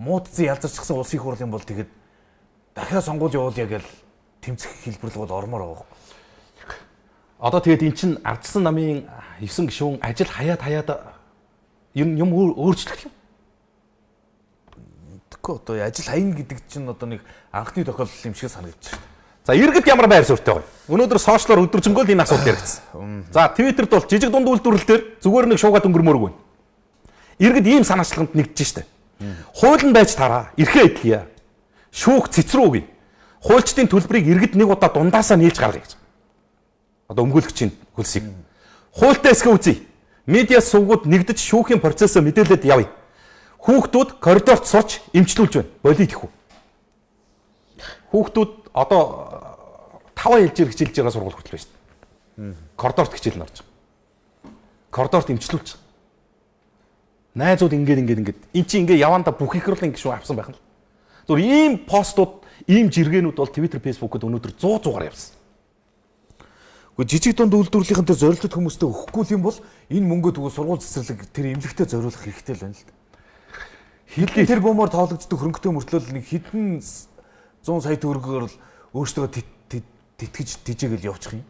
муудцсан ялзарчихсан улсын хурлын бол тэгээд дахиад сонгуул явуулъя гэж тэмцэх хэлбэрлэл бол ормоор байгаа.
Одоо тэгээд эн чин ардсан намын 9 гишүүн ажил хаяад юм өөрчлөх юм.
Тэгэхгүй одоо ажил хаяна гэдэг чинь одоо нэг анхны тохиолдол юм шиг санагдаж байна.
За иргэд ямар байр суурьтай вэ? Өнөөдөр сошиалоор өдөржингөө л энэ асуудал яригдсан. За Твиттерд бол жижиг дунд үйлдвэрлэлээр зүгээр нэг шуугаад өнгөрмөөргүй. Иргэд ийм санаачлаганд нэгдэж штэ. Хууль нь байж тараа. Эрхээ эдлэе. Шүүх цэцрүүгээ. Хуульчдын төлбөрийг иргэд нэг удаа дундаасаа нээж гаргая гэж. Одоо өмгөөлөгчийн хөлсийг. Хуультай эсгээ үзье. Медиа сувгууд нэгдэж шүүхийн процессоо мэдээлэлд явъя. Хүүхдүүд коридорт сууч эмчлүүлж байна. Болий тэхүү. Хүүхдүүд одоо 5 ээлжээр хичээлж байгаа сургууль хүртэл байна шүү дээ. Коридорт хичээл нь орж байгаа. Коридорт эмчлүүлж байгаа. Найзууд ингээд эн чинь ингээ явандаа бүх их хурлын гишүүн авсан байх нь. Зүгээр ийм постууд, ийм жиргэнүүд бол Twitter, Facebook-д өнөөдөр 100-100-аар явсан.
Гэхдээ жижиг дунд үйлдвэрлэлийн тэр зорилттой хүмүүстээ өгөхгүй юм бол энэ мөнгөө тэгвэл сургууль цэцэрлэг тэр эмнэлэгтээ зориулах хэрэгтэй л байна л да. Хэдэн тэр бомоор тоологддог хөрөнгөтэй мөртлөөл нэг хэдэн 100 сая төгрөгөөр л өөрсдөө тэтгэж тижээгэл явуучих юм.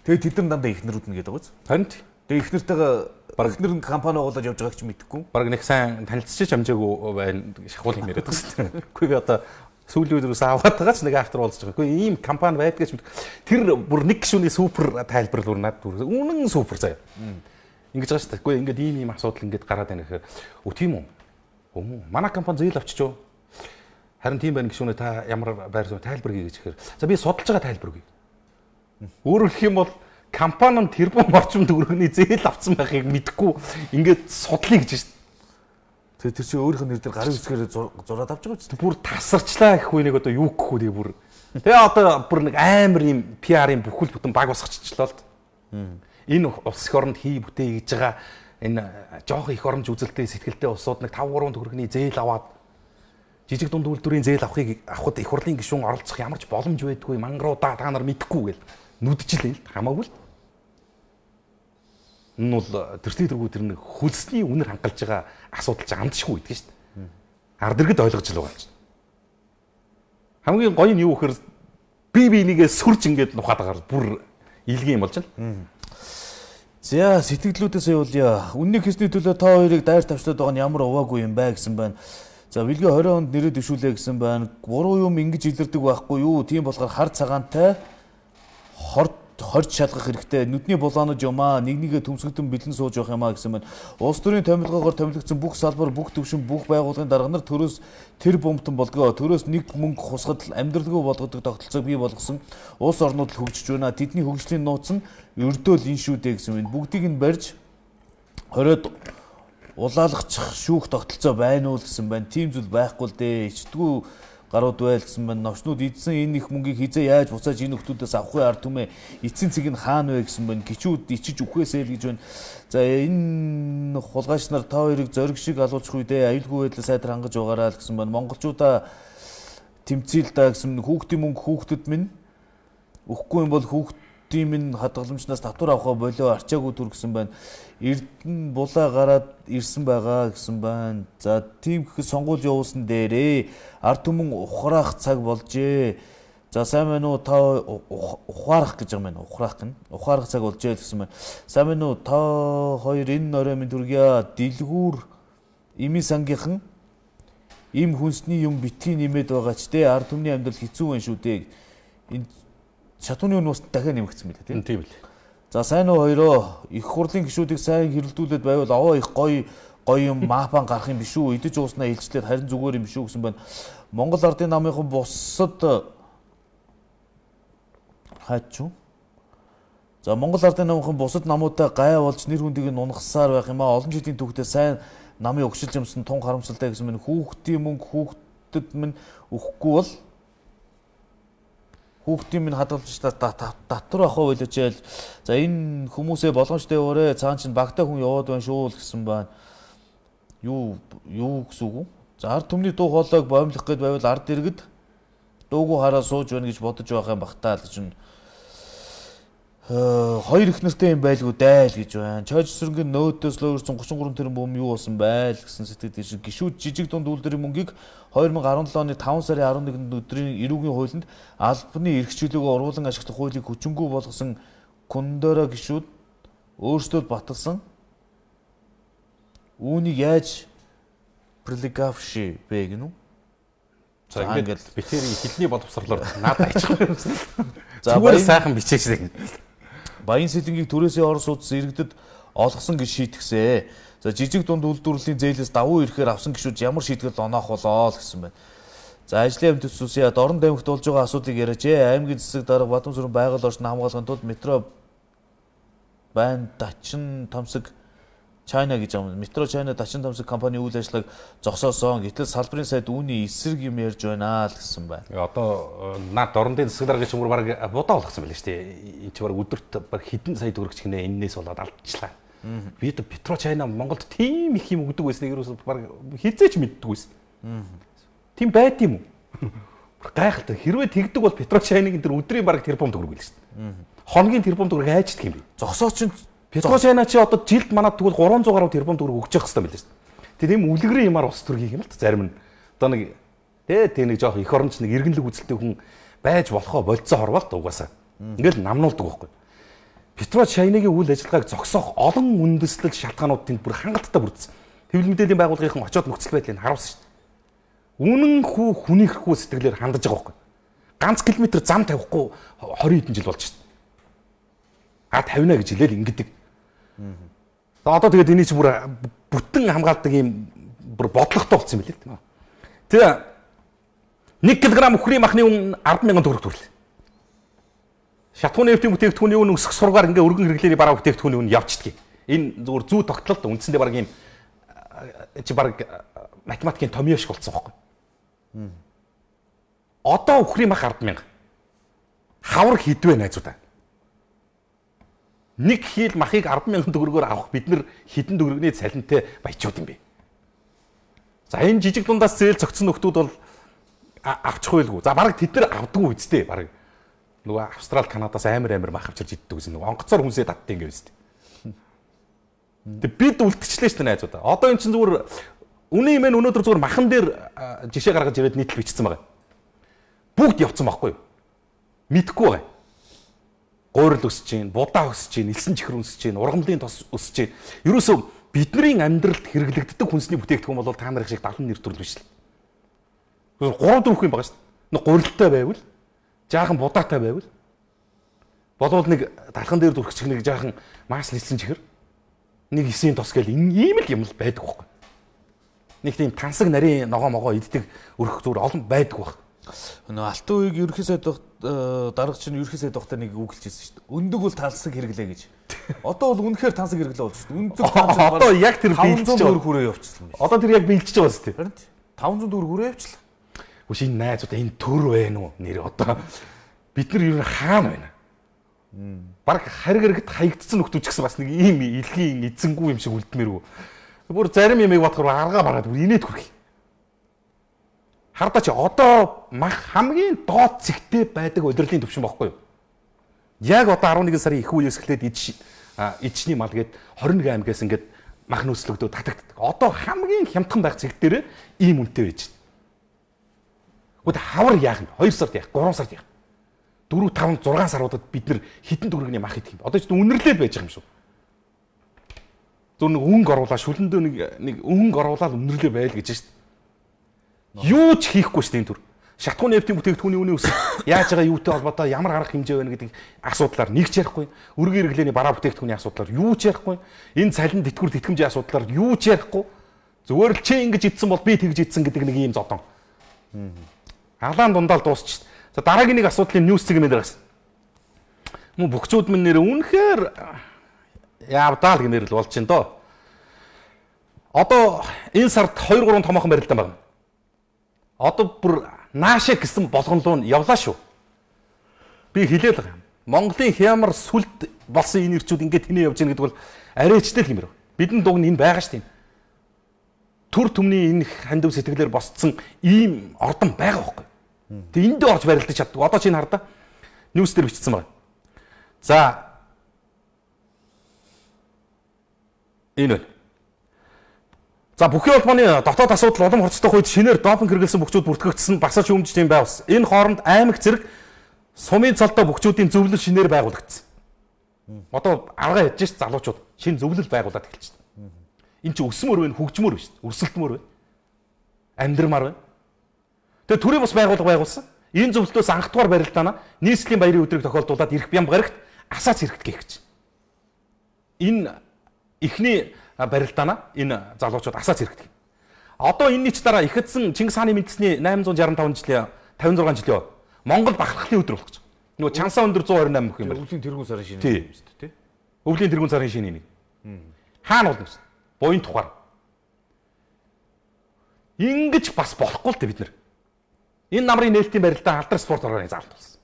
Тэгээд тэд нар дандаа ихнэрүүд нь гэдэг байгаа биз?
Танд.
Тэгээд ихнэртэйгээ баг ихнэр нь компани байгуулж явж байгааг ч мэдэхгүй.
Баг нэг сайн танилцчих амжаагүй байна шахуул юм яриад байгаа шүү дээ. Үгүй одоо сүүлийн үеэрээс аваад байгаач нэг автор уулзж байгаа. Үгүй ийм компани байдгаач тэр бүр нэг гишүүний супер тайлбарлал бүр надад үнэн супер заяа. Ингэж байгаа шүү дээ. Үгүй ингээд ийм асуудал ингээд гараад байна гэхээр өө тийм үү? Манай компани зээл авчичоо. Харин тийм байна гişүүнээ та ямар байр суурь тайлбар хийе гэж ихээр. За би судалж байгаа тайлбар өгье. Өөрөөр хэлэх юм бол компани нь тэрбум орчим төгрөгийн зээл авсан байхыг мэдгүй ингээд судлаа гэж шүү дээ.
Тэр чинь өөрийнх нь нэр дээр гарын үсгээр зураад авч байгаа ч.
Бүр тасарчлаа гэх үнийг одоо юу гэх үү бүр. Тэгээ одоо бүр нэг амар юм PR-ийн бүхэл бүтэн баг усгаччлаа л. Энэ улс их оронд хий бүтээ гэж байгаа энэ жоох их оронч үзэлтэй сэтгэлтэй улсууд нэг 5-3 төгрөгийн зээл аваад жижиг дунд үйлдвэрийн зээл авахд их хурлын гишүүн оролцох ямар ч боломж байдгүй мангаруудаа та нар мэдхгүй гэл нүдчихлээ л хамаагүй л. Энэ бол төрсний тэргүү тэр нэг хөлсний үнэр хангалж байгаа асуудал ч амтшгүй гэдэг шүү дээ. Ард иргэд ойлгож л байгаа юм чинь. Хамгийн гоё нь юу гэхээр би энийгээ сүрж ингээд нухаад байгаа бүр илгийн юм болж байна.
За сэтгэлдлүүдээс явуулъя. Үннийг хийсний төлөө та хоёрыг дайр тавьчлаад байгаа нь ямар уваагүй юм бэ гэсэн байна. За билгээ 20 онд нэрээ дэвшүүлээ гэсэн байна. Буруу юм ингэж илэрдэг байхгүй юу? Тийм болохоор хар цагаантай хорж шалгах хэрэгтэй. Нүдний булаанууд юм аа. Нэгнийгээ төмсгдэн бэлэн сууж явах юм аа гэсэн байна. Улс төрийн томилгоогоор томилогдсон бүх салбар, бүх төвшин, бүх байгууллагын дарга нар төрөөс тэр бомтон болгоо. Төрөөс нэг мөнгө хусгад амжилтгүй болгодог тогтолцоог бий болгосон улс орнууд л хөгжиж байна. Тэдний хөгжлийн нууц нь өрдөөл энэ шүү дээ гэсэн байна. Бүгдийг нь барьж 20-од улаалгачих шүүх тогтолцоо байна уу гэсэн байна. Тийм зүйл байхгүй л дээ. Ичдгүү гарууд байл гэсэн байна. Новчнууд эдсэн энэ их мөнгийг хизээ яаж буцааж энэ нөхдүүдээс авах вэ ард түмээ? Эцсийн цэг нь хаана вэ гэсэн байна. Гичүүд ичиж үхээсэй л гэж байна. За энэ хулгайч нар та хоёрыг зориг шиг алуулчих үедээ аюулгүй байдлаа сайдар хангаж байгаарай л гэсэн байна. Монголчуудаа тэмцээл да гэсэн хүүхдийн мөнгө хүүхдэд минь өгөхгүй юм бол хүүхдийн минь хадгаламжнаас татвар авахаа болоо арчаагүй төр гэсэн байна. Эрдэнэ булаа гараад ирсэн байгаа гэсэн байна. За тийм гэхэд сонгуул явуулсан дээрээ ард түмэн ухраах цаг болжээ. За сайн байна уу та ухаарах гэж байгаа юм байна. Ухаарах цаг болжээ гэсэн байна. Сайн байна уу та хоёр энэ орой минь төргийа дэлгүүр имийн сангийнхан им хүнсний юм битгий нэмээд байгаа ч те ард түмний амьдрал хэцүү байна шүү дээ. Энэ шатууны өнөөс дахиад нэмэгдсэн мэт тийм.
Тийм л.
За сайн уу хоёроо их хурлын гишүүдийг сайн хэрэлдүүлээд байвал аваа их гоё юм мапан гарах юм биш үү? Идэж ууснаа илчлээд харин зүгээр юм биш үү гэсэн байна. Монгол ардын намынхан бусад хаач. За Монгол ардын намынхан бусад намуудаа гай болж нэр хүндийг нь унахсаар байх юм аа. Олон жилийн түүхтээ сайн намын өгшилж юмсан тун харамсалтай гэсэн байна. Хүүхдийн мөнгө хүүхдэд минь өгөхгүй бол хүүхдийн минь хадгаламжтай татвар авах байлжээ. За энэ хүмүүсээ болгоомжтой яваарэ. Цаан чинь багтаа хүн яваад байна шүү л гэсэн байна. Юу гэсэн үг вэ? За ард түмний дуу хоолойг боомлох гээд байвал ард иргэд дуугүй хараа сууж байна гэж бодож байгаа юм багтаа л гэж нь хоёр их нартай юм байлгүй дайл гэж байна. Чойж сүрэнгийн нөөдөөс л 233 тэрбум бум юу болсон байл гэсэн сэтгэл шиг гişүүд жижиг дунд үйлдвэрийн мөнгийг 2017 оны 5 сарын 11-нд өдрийн эрүүгийн хуулинд албаны эрхчлөлөөгөө уруулан ашиглах хуулийг хүчингүй болгосон Кундора гişүүд өөрсдөө баталсан. Үүнийг яаж прилегавши бэ гэнэ үү?
За ингээд битэрийн хэлний боловсрлоор надад аячих. Зүгээр сайхан бичээч.
Баян сэлэнгийг түрээсээ орос улс иргэдэд олгосон гэж шийтгсэ. За жижиг дунд үйлдвэрлэлийн зээлээс давуу ирэхээр авсан гишүүд ямар шийдвэр оноох болоо л гэсэн байна. За ажлын амьд төсөөс дорн дамигт болж байгаа асуудлыг яриажээ. Аймгийн засаг дарга Бадам сүрэн байгаль орчны хамгаалахын тулд метро байн дачин тамсаг China гэж юм. Метро China дачин тамсаг компани үйл ажиллагааг зогсоосон. Гэтэл салбарын сайд үүний эсрэг юм ярьж байна л гэсэн байна.
Одоо наад дорнодын засаг даргын чимэр баг будаа болгосон байл шүү дээ. Энэ ч баг өдөрт баг хэдэн сая төгрөгч гинэ эннээс болоод алдчихлаа. Би одоо Метро China Монголд тийм их юм өгдөг байсан ерөөсөө баг хизээч мэддэг байсан. Тийм байт юм уу? Гайхалтай. Хэрвээ тэгдэг бол Метро China-гийн тэр өдрийн баг тэрбум төгрөг байл шүү дээ. Хоногийн тэрбум төгрөг хайчдаг юм би.
Зогсооч
Метро China чи одоо жилд манад тэгвэл 300 гаруй тэрбум төгрөг өгч явах хэрэгтэй байл шүү дээ. Тэгээд ийм үлгэрийн юмар ус төргийх юм л зарим нь. Одоо нэг тэг нэг жоох эх оронч нэг иргэнлэг үзэлтэй хүн байж болохоо болцсон хорвол угаасаа. Ингээл намнуулдаг байхгүй. Метро China-гийн үйл ажиллагааг зогсоох олон үндэслэл шалтгаанууд тэнд бүр хангалттай бүрдсэн. Хэвлэл мэдээллийн байгууллагын очоод нөхцөл байдлыг харуулсан шүү дээ. Үнэн хүү хүнийхэрхүү сэтгэлээр хандаж байгаа байхгүй. Ганц километр зам тавихгүй 20 хэдэн жил болж шүү дээ. 50 гэж хэлээл ингэдэг. Одоо тэгээд энийг ч бүр бүтэн хамгаалдаг юм бүр бодлоготой болсон юм билээ тийм үү. Тэгээ 1 кг өхрийн махны үн 10,000 төгрөг төрлөө. Шатхууны нефтийн бүтээгдэхүүний үн өсөх сургаар ингээ өргөн хэрэглээний бараа бүтээгдэхүүний үн явчихдаг. Энэ зүгээр зүү тогтолт үндсэндээ баг юм чи баг математикийн томьёо шиг болсон байхгүй. Одоо өхрийн мах 10,000. Хавар хідвэ найзуудаа. Нэг хил махыг 10,000 төгрөгөөр авах бид нар хідэн төгрөгний цалинтай баячууд юм бэ. За энэ жижиг дундаас зээл зөгцсөн нөхдүүд бол авчих байлгүй. За бараг тэд нар авдаггүй үсттэй бараг. Нөгөө Австрал, Канадаас амар мах авчирж иддэг гэсэн нөгөө онгоцоор хүнсээ татдаг юм үсттэй. Тэг бид үлдчихлээ шүү дээ найзуудаа. Одоо эн чинь зүгээр үний юм өнөөдөр зүгээр махан дээр жишээ гаргаж ирээд нийтлэл бичсэн байгаа. Бүгд явцсан байхгүй юу? Мэдхгүй байгаа. Гуйрал өсөж чинь, будаа өсөж чинь, элсэн чихэр өсөж чинь, ургамлын тос өсөж чинь. Ерөөсөө бидний амьдралд хэрэглэгддэг хүнсний бүтээгдэхүүн бол та нарын шиг 70 нэр төрөл биш л. 3-4 юм байгаа шүү дээ. Нэг гурилтай байвал, жаахан будаатай байвал, болвол нэг талхан дээр дүрхчих нэг жаахан маас элсэн чихэр, нэг эсийн тос гэл ийм л юм л байдаг байхгүй. Нэг тийм тансаг нарийн ногоо могоо иддэг өрх зүгээр олон байдаг байх. Нөө
алтан үеиг ерөнхий сайд дарга чинь ерөнхий сайд багтаа нэг үгэлж хэлсэн шүү дээ. Өндөг бол тансаг хэрэглээ гэж. Одоо бол үнэхээр тансаг хэрэглээ болж шүү дээ. Өндөг тансаг
одоо яг тэр биелж
байгаа хүрээ явчихсан байна.
Одоо тэр яг биелж байгаа шүү дээ.
Харин 500 төгрөг хүрээ явчлаа.
Үгүй энэ найзуудаа энэ төр байна уу? Нэр одоо бид нар ер нь хаана байна? Бараг хариг хэрэгт хаягдсан нөхдүүд ч гэсэн бас нэг ийм илгийн эзэнгүй юм шиг үлдмээргүй. Бүр зарим ямиг бодохоор аргаа бараад бүр инээд хүрэх. Хардаа чи одоо мах хамгийн доод зэгтээ байдаг удирдлагын төвшин багхгүй юу? Яг одоо 11 сарын их үеэс эхлээд эдчний мал гээд 21 аймгаас ингээд мах нөөцлөгдөө татагддаг. Одоо хамгийн хямдхан байх зэгт дээр ийм үнэтэй байж байна. Гэхдээ хавар яах юм? 2 сард яах? 3 сард яах? 4, 5, 6 саруудад бид нар хитэн төгрөгийн мах идэх юм. Одоо ч үнэрлээд байж байгаа юм шүү. Зөв нэг өнгө оруулаа шүлэндөө нэг өнгө оруулаад үнэрлээ байл гэж шүү. Юу ч хийхгүй шүү дээ энэ төр. Шатхууны нефтийн бүтээгдэхүүний үнийн өсөлт яаж байгаа юутай холбоотой ямар арга хэмжээ байна гэдэг асуудлаар нэг ч ярихгүй. Өргөн хэрэглээний бараа бүтээгдэхүүний асуудлаар юу ч ярихгүй. Энэ цалин тэтгэвэр тэтгэмжийн асуудлаар юу ч ярихгүй. Зүгээр л чи ингэж идсэн бол би тэгж идсэн гэдэг нэг юм зодон. Халаан дундаа л дуусчих. За дараагийн нэг асуудлын ньюс сегмент гаргасан. Мөн бөхчүүд минь нэр үнэхээр яавдаал гэмээр л болж чинь доо. Одоо энэ сард 2-3 томоохон барилдаан байна. Одоо бүр наашаа гэсэн болгонлуу нь явлаа шүү. Би хэлээл байгаа. Монголын хямар сүлд болсон энэ ирчүүд ингээд тэнээ явж байгаа гэдэг бол арайчтай л юм. Бидний дуг нь энэ байгаа шүү дээ. Төр төмний энэ хандив сэтгэлээр босцсон ийм ордон байгаа байхгүй. Тэг энд дэ орж барилдаж чаддаг. Одоо чинь хардаа ньюс дээр бичсэн байна. За энэ байна. За бүхий холбооны дотоод асуудал улам хорцдох үед шинээр допинг хэрэглэсэн бүхчүүд бүртгэгдсэн басарч өмжж юм байвс. Энэ хооронд аймаг зэрэг сумын цолтой бүхчүүдийн зөвлөл шинээр байгуулагдсан. Одоо арга ядж ш залуучууд шинэ зөвлөл байгуулад эхэлж байна. Энэ чи өсмөр байна, хөгжмөр байна шүү дээ. Өрсөлдмөр байна. Амьдрмаар байна. Тэгээ төрийн бас байгууллага байгуулсан. Энэ зөвлөлтөөс анх дугаар барилдаана нийслэлийн баярын өдрийг тохиолдуулаад ирэх бям гарагт асаац хэрэгт гээх гэж. Энэ эхний барилдаана энэ залуучууд асаац хэрэгдэг. Одоо энэний ч дараа ихэдсэн Чингис хааны мэдсэний 865 жилийн 56 жилийн Монгол бахархлын өдөр болох гэж. Нөгөө чансаа өндөр 128 гэх юм байна.
Өвлийн тэргүүн сарын шинэ юм шүү дээ, тий?
Өвлийн тэргүүн сарын шинэ нэг. Хаана болно гэсэн. Буян тухаар. Ингиж бас болохгүй л дээ бид нар. Энэ намрын нээлтийн барилдаан алдар спорт органы заалт болсон.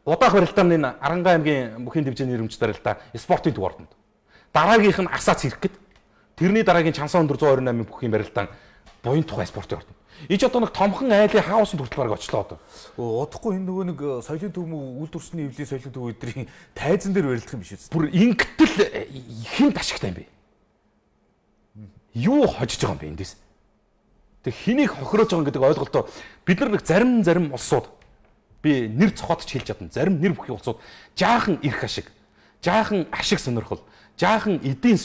Удаах барилдаан энэ Арангаа аймгийн бүхийн дэвжээний нэрмж барилдаа спортын төв ордонд. Дараагийнх нь асаац хэрэг гэд. Тэрний дараагийн чансаа өндөр 128 бүхийн барилдаан буян тухай спортын ордонд. Ич одоо нэг томхон айлын хаусанд хүртэл бараг очлоо одоо.
Удахгүй энэ нөгөө нэг соёлын төв мө үйлдвэрчний эвлийн соёлын төв өдрийн тайзан дээр барилдах юм биш үү?
Бүр ингэтэл хэн ашигтай юм бэ? Юу хожиж байгаа юм бэ эндээс? Тэг хэнийг хохироож байгаа гэдэг ойлголтоо бид нар нэг зарим улсууд би нэр цохоод ч хэлж чадна. Зарим нэр бүхий улсууд жаахан эрх ашиг, жаахан ашиг сонирхол, жаахан эдийн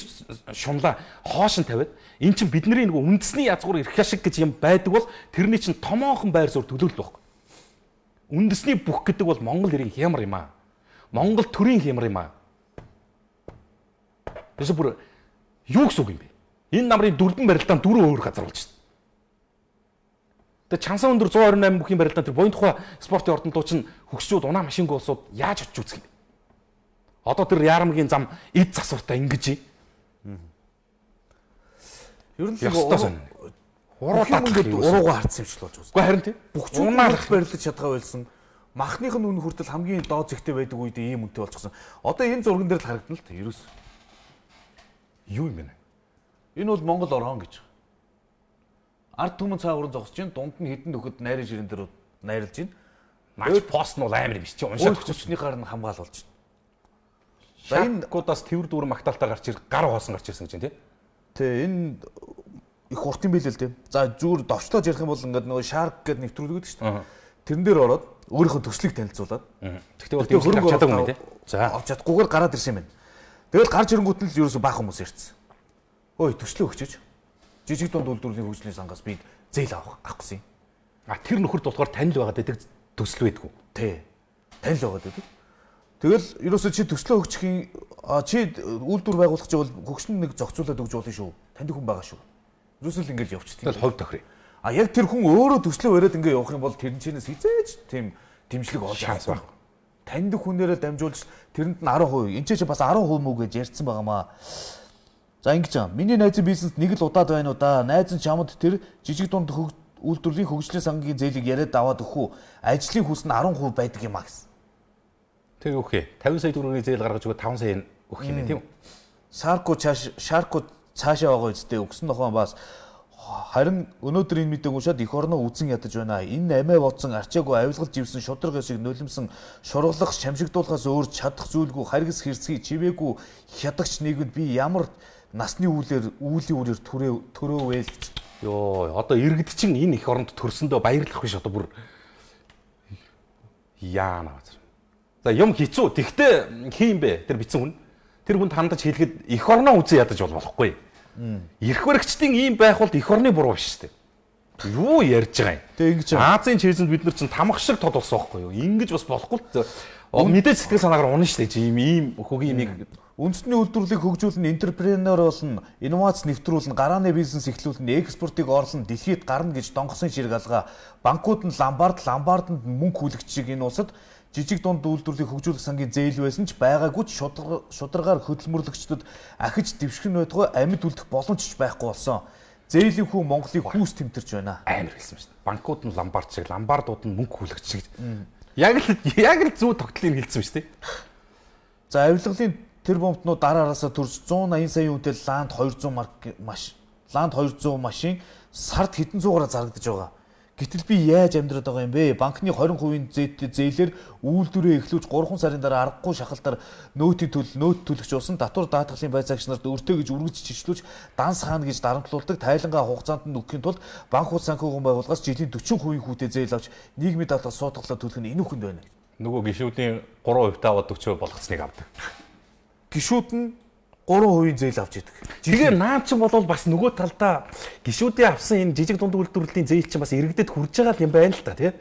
шунлаа хоош нь тавиад эн чинь бидний нэг үндэсний язгуур эрх ашиг гэж юм байдаг бол тэрний чинь томоохон байр суурь төлөөлөл байхгүй. Үндэсний бүх гэдэг бол Монгол эрийн хямар юм аа. Монгол төрийн хямар юм аа. Тэсэ бүр юу гэсэн үг юм бэ? Энэ намрын дөрвөн барилдаан дөрөв өөр газар болж байна. Тэгээ чансаа өндөр 128 бүхийн барилдаан тэр буян тухай спортын ордонд чинь хөгшчүүд унаа машингүй улсууд яаж очиж үзэх юм бэ? Одоо тэр ярамгийн зам эд засвартаа ингэж юм.
Ер нь уруугаа харцсан юм шиг болж байна.
Уу харин тийм.
Бүх унаалах барилдаж чадгаа байлсан. Махных нь үн хүртэл хамгийн доод зэгтэй байдаг үед ийм үнэтэй болчихсон. Одоо энэ зурган дээр л харагдана л та ерөөс.
Юу юм бэ?
Энэ бол Монгол орхон гэж. Ард түмэн цаагуурын зогсож чинь дунд нь хідэн нөхөд найрын ширэн дээр найрлж чинь.
Наач пост нь бол амар биш чи уншаад
хүчнийхаар нь хамгаалуулж чинь.
За энэ гудаас тэрвэр дүүрэн магтаалтаа гарч гар хоосон гарч ирсэн гэж тийм.
Тэ энэ их урт юм билээ л тийм. За зүгээр довчлоод ярих юм бол ингээд нөгөө shark гэдэг нэвтрүүлэг гэдэг шүү дээ. Тэрэн дээр ороод өөрийнхөө төслийг танилцуулаад.
Тэгтээ бол хөрөнгө авч чадаагүй юм тий. За
авч чадахгүйгээр гараад ирсэн юм байна. Тэгэл гарч ирэнгүүт нь л ерөөсө баах хүмүүс ярьсан. Ой төслөө өгчөөж. Жижиг дунд үйлдвэрийн хөгжлийн сангаас би зээл авах гэсэн юм.
А тэр нөхөр болохоор танил байгаад байдаг төсөл байдгүй.
Тий. Танил байгаад байдаг. Тэгэл ерөөсө чи төслөө өгчихин чи үйлдвэр байгуулах гэж бол хөгшин нэг зохицуулаад өгч болно шүү. Танд хүн байгаа шүү. Ерөөсө л ингэж явчихдаг.
Тэгэл ховд тохирё.
А яг тэр хүн өөрөө төслөө бариад ингэ явах юм бол тэрэн чинээс хизээж тийм дэмжлэг олж
шанс баг.
Танд хүнээрээ дамжуулж тэрэнд нь 10%, энэ ч бас 10% мүү гэж ярьсан байгаамаа. За ингэж аа. Миний найзын бизнест нэг л удаад байна уу да. Найз нь чамд тэр жижиг дунд үйлдвэрлэлийн хөгжлийн сангийн зээлийг яриад аваад өгөх үү? Ажлын хүс нь 10% байдаг юм а гэсэн.
Тэг үхээ. 50 сая төгрөгийн зээл гаргаж өгөө 5 сая өгөх юм тийм үү?
Шарко цаашаа байгаа үстэй өгсөн нохоо бас харин өнөөдөр энэ мэдээг уншаад эх орноо үзэн ядаж байна. Энэ амиа бодсон арчаагүй авилгалж ивсэн шудраг шиг нулимсан шурглах шамшигдуулахаас өөр чадах зүйлгүй харгас хэрсгий чивээгүй хядагч нийгэмд би ямар насны үүлийн үрээр төрөөвэ л гэж.
Йоо одоо иргэд чинь энэ эх оронд төрсөндөө баярлах биш одоо бүр яана. За юм хэцүү. Тэгтээ хийм бэ? Тэр бицэн хүн. Тэр хүнд хандаж хэлэхэд эх орноо үзэн ядаж болохгүй. Ирэх баригчдын ийм байх бол эх орны буруу биш шүү дээ. Юу ярьж байгаа юм?
Тэг ингэж
Азийн чийзэнд бид нар чинь тамах шиг тод болсон байхгүй юу? Ингэж бас болохгүй л мэдээж сэтгэл санаагаар унна шүү дээ. Ийм хөгийн нэг
үндэсний үйлдвэрлэлийг хөгжүүлэн энтерпренер болно, инновац нэвтрүүлэн, гарааны бизнес эхлүүлэн, экспортыг орлон, дэлхийд гарна гэж донгосон ширэг алгаа. Банкуд нь ламбарданд мөнгө хүлэгч шиг энэ улсад жижиг дунд үйлдвэрлэлийг хөгжүүлэх сангийн зээл байсан ч байгаагүй ч шударгаар хөдөлмөрлөгчдөд ахиж дэвшгэн байдгүй амьд үлдэх боломж ч байхгүй болсон. Зээлийн хүн Монголыг хүүс тэмтэрч байна.
Амар хэлсэн шүү дээ. Банкуд нь ламбард шиг, ламбардууд нь мөнгө хүлэгч шиг. Яг л зөв тогтлыг хэлсэн шүү дээ.
За авилгалын тэр бомбтнууд дараараасаа төрж 180 сая үнэтэй ланд 200 машин сард хэдэн зуугаараа зарагдаж байгаа. Гэтэл би яаж амьдраад байгаа юм бэ? Банкны 20% зээлээр үйлдвэрээ эхлүүлж 3 сарын дараа аргагүй шахалтаар нөөт төлөгч болсон татвар даатгалын байцаагч нарт өртөө гэж үргэж чичлүүлж данс хаана гэж дарамтлуулдаг тайлангаа хугацаанд нь өгөхийн тулд банкуд санхүүгийн байгууллагаас жилийн 40% хүүтэй зээл авч нийгмийн даатгал суудгалаа төлөх нь энэ үхэнд байна.
Нөгөө гишүүдийн 3% таваад 40% болгоцныг авдаг.
Гишүүд нь 3% зээл авч идэг.
Тэгээ наа чин болвол бас нөгөө талдаа гишүүдийн авсан энэ жижиг дунд үйлдвэрлэлийн зээл чинь бас иргэдэд хүрж байгаа юм байна л та тий.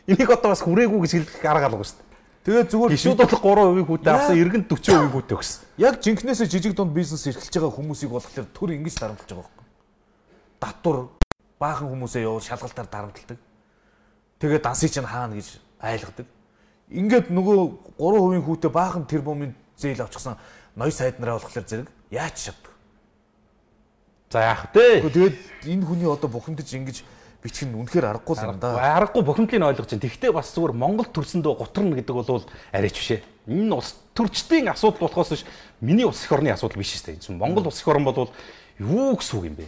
Энийг одоо бас хүрээгүй гэж хэлэх арга алга шүү дээ.
Тэгээд зүгээр
гişүүд болох 3% хүүтэй авсан эргэн 40% хүүтэй өгсөн.
Яг жинкнээсээ жижиг дунд бизнес эрхэлж байгаа хүмүүсийг болохоор төр ингэж дарамтлаж байгаа байхгүй. Татвар баахан хүмүүсээ явуул шалгалтаар дарамталдаг. Тэгээд дансыг чинь хаана гэж айлгадаг. Ингээд нөгөө 3% хүүтэй баахан тэрбумын зээл авчихсан ноён сайд нараа болохоор зэрэг яаж чаддаг.
За яах вэ?
Тэгээд энэ хүний одоо бухимдаж ингэж бичих нь үнэхээр аргагүй л юм да.
Аргагүй бухимдлыг ойлгож байна. Тэгвэл бас зүгээр Монгол төрсөндөө гутрна гэдэг бол арайч биш ээ. Энэ улс төрчдийн асуудал болохоос биш миний улс их орны асуудал биш шүү дээ. Монгол улс их орн бол юу гэсэн үг юм бэ?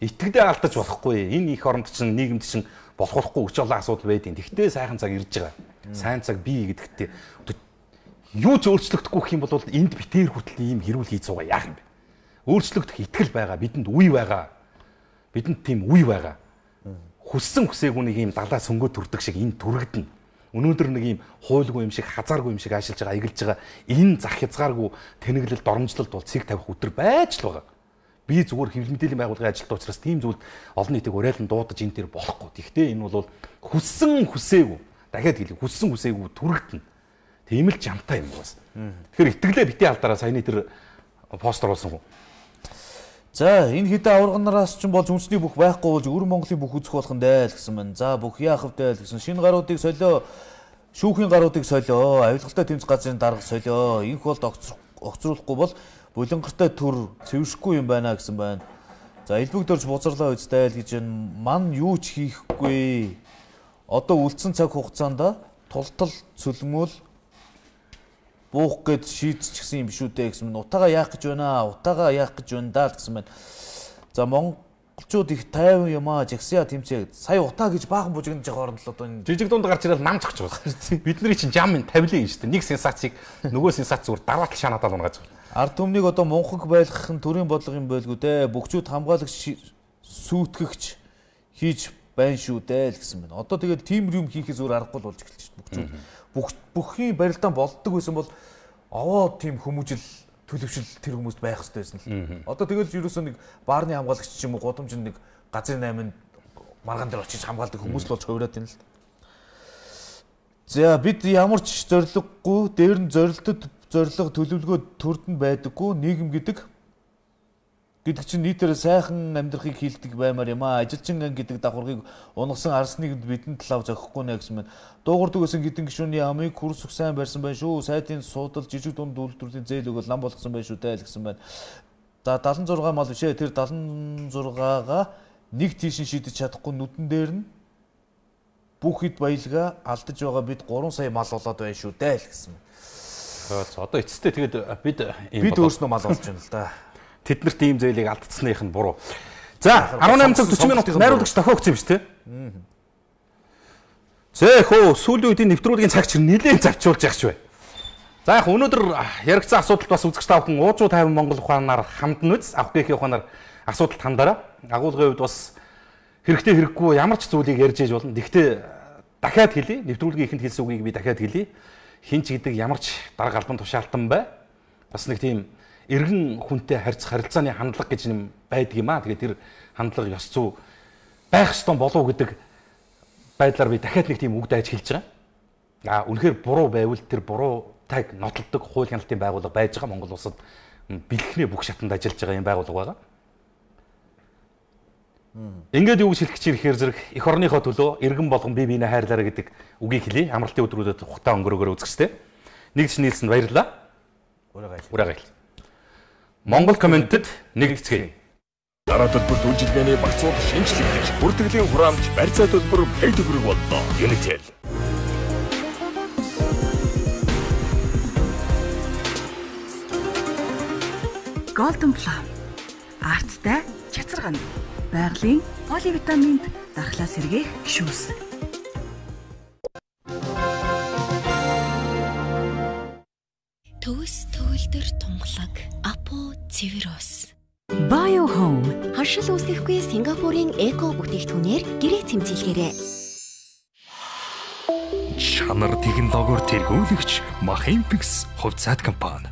Итгэдэ алдаж болохгүй. Энэ их оронд чинь нийгэмд чинь болохгүй өч олон асуудал байдیں۔ Тэгтээ сайхан цаг ирж байгаа. Сайн цаг бий гэдэгтээ юу ч өөрчлөгдөхгүй гэх юм бол энд битээр хүртэл ийм хэрүүл хийж байгаа яах юм бэ? Өөрчлөгдөх итгэл байгаа. Бидэнд үе байгаа. Бидэнд тийм үе байгаа. Хүссэн хүсээгүйнийг ийм далаа сөнгөө төрдөг шиг энэ түрэгдэнэ. Өнөөдөр нэг ийм хуйлгүй юм шиг, хазааргүй юм шиг ажиллаж байгаа, эгэлж байгаа энэ зах хязгааргүй тэнэглэл доромжлолд бол цэг тавих өдөр байж л байгаа. Би зүгээр хэвлэл мэдээллийн байгууллагын ажилтнаа учраас тийм зүйлд олон нийтийг уриалан дуудаж энэ төр болохгүй. Тэгвэл энэ бол хүссэн хүсээгүй. Дахиад хэлье, хүссэн хүсээгүй түрэгдэнэ. Тийм л жамтай юм бас. Тэгэхээр итгэлээ битээ алдараа саяны тэр постэр болсон хүн.
За энэ хэдэн аварганараас ч болж үндэсний бүх байхгүй болж өр Монголын бүх үзэх болох нь дайл гэсэн байна. За бүх яах вэ гэсэн шинэ гаруудыг солио, шүүхийн гаруудыг солио, авилгалтай тэмцэх газрын дарга солио. Инх болд огцруулахгүй бол булангартай төр цэвэршгүй юм байна гэсэн байна. За элбэг дөрж бузарлаа үстэй л гэж ман юу ч хийхгүй. Одоо үлдсэн цаг хугацаанд тултал цөлмөл буух гэд шийдчихсэн юм биш үү дээ гэсэн. Утаагаа яах гэж байна? Утаагаа яах гэж байна даа гэсэн байна. За монголчууд их тайван юм аа жагсаа тэмцээ. Сая утаа гэж баахан бужигнаж байгаа хооронд л одоо энэ
жижиг дунд гарч ирэл нам зогч байгаа. Бидний чинь жам тавилын юм шүү дээ. Нэг сенсацийг нөгөө сенсац зүгээр дараалал шанаадаа унгаж байгаа.
Ард түмнийг одоо мунхаг байлгах нь төрийн бодлого юм байлгүй дээ. Бүгчүүд хамгаалагч сүйтгэгч хийж байна шүү дээ л гэсэн байна. Одоо тэгээд тим юм хийхээ зүгээр аргагүй болж эхэлж байна. Бүгчүүд бүхний барилдаан болдог байсан бол овоо тийм хүмүүжил төлөвшил тэр хүмүүст байх хэрэгтэй байсан л. Одоо тэгэл ерөөсөө нэг баарны хамгаалагч ч юм уу гудамж нэг газрын 8-нд маргаан дээр очиж хамгаалдаг хүмүүс л болж хувираад байна л. За бид ямар ч зориггүй дээр нь зориг төлөвлөгөө төрдөнд байдаггүй нийгэм гэдэг чинь нийтээр сайхан амьдрахыг хилдэг баймаар юм аа. Ажилчин ан гэдэг давхаргыг унгасан арсныг бидэнд талав зохихгүй нэ гэсэн мэн. Дуугардаг байсан гидэн гишүүний амыг хүрсэх сайн барьсан байна шүү. Сайдын суудал жижиг дунд үйлдвэрлэлийн зээл өгөл лам болгосон байна шүү дээ л гэсэн байна. За 76 мал бишээ. Тэр 76-гаа нэг тийшин шидэж чадахгүй нүдэн дээр нь бүх хэд баялгаа алдаж байгаа бид 3 сая мал болоод байна шүү дээ л гэсэн.
За одоо эцэстээ тэгээд
бид өөрснөө мал болж байна л да.
Тэднэрт ийм зээлийг алдцсных нь буруу. За 18 цаг 40 минут найруулагч тохиогдсон юм шүү дээ. Зэхөө сүүлийн үеийн нэвтрүүлгийн цаг чинь нэлээд завчуулж явах ч бай. За яг өнөөдөр яригдсан асуудалд бас үзэгч та бүхэн уужуу тайван Монгол ухаанаар хамтан үз авах гэхийн ухаанаар асуудалд хандаараа. Агуулгын үед бас хэрэгтэй хэрэггүй ямар ч зүйлийг ярьж ээж болно. Гэхдээ дахиад хэлье. Нэвтрүүлгийн ихэнд хэлсэн үгийг би дахиад хэлье. Хин ч гэдэг ямар ч дарга албан тушаалтан бай. Бас нэг тийм эргэн хүнтэй харилцааны хандлага гэж юм байдаг юм аа. Тэгээд тэр хандлага ёс зүй байх ёстой болов гэдэг байдлаар би дахиад нэг тийм үг дайж хэлж байгаа. Үнэхээр буруу байвал тэр буруу таг нотлдог хууль хяналтын байгууллага байж байгаа. Монгол улсад бэлтгэхний бүх шатанд ажиллаж байгаа юм байгууллага байгаа. Ингээд юу гэж хэлэх гэж ирэхээр зэрэг эх орныхоо төлөө эргэн болгон бие биенээ хайрлаарай гэдэг үгийг хэлье. Амралтын өдрүүдэд ухтаа өнгөрөөгөр үзэгчтэй. Нэгж нийлсэнд баярлалаа. Ураагайл. Монгол комментэд нэгтгэцгээе.
Дараа төлбөрт үйлчилгээний багцууд шинжлэгдэж, бүртгэлийн хураамж, барьцаа төлбөр пэй төгрөг боллоо. Unitel.
Golden Plum. Арцтай, чацарган. Байгалийн поливитаминд дархлаа сэргээх шүүс.
Төвс төвлөр тунгалаг апо цэвэрос.
Bio Home.
Харшил үүсгэхгүй Сингапурын эко бүтээгдэхүүнээр гэрээ цэмцэлгээрэй.
Чанар технологиор тэргүүлэгч Махимпикс хувьцаат компани.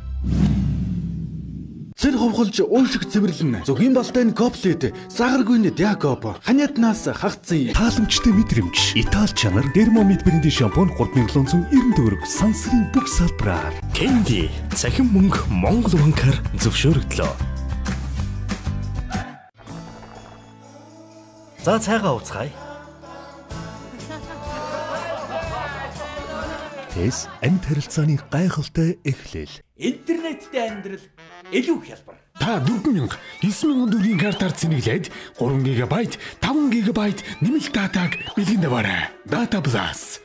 Цэр ховхолж уушиг цэвэрлэн зөвгийн балтай коплет сагаргүйн диакоп ханятнаас хагцсан
тааламжтай мэдрэмж Итали чанар Dermomid брендийн шампунь 3790 төгрөг сансрын бүх салбараар Candy цахим мөнгө Монгол банкар зөвшөөрөгдлөө. За цайгаа ууцгаая. Тэс энэ харилцааны гайхалтай эхлэл.
Интернеттэй амьдрал илүү хялбар.
Та 49,000 картаар цэнэглээд 3 ГБ, 5 ГБ нэмэлт датаг бэлгэн даваарай. Data Plus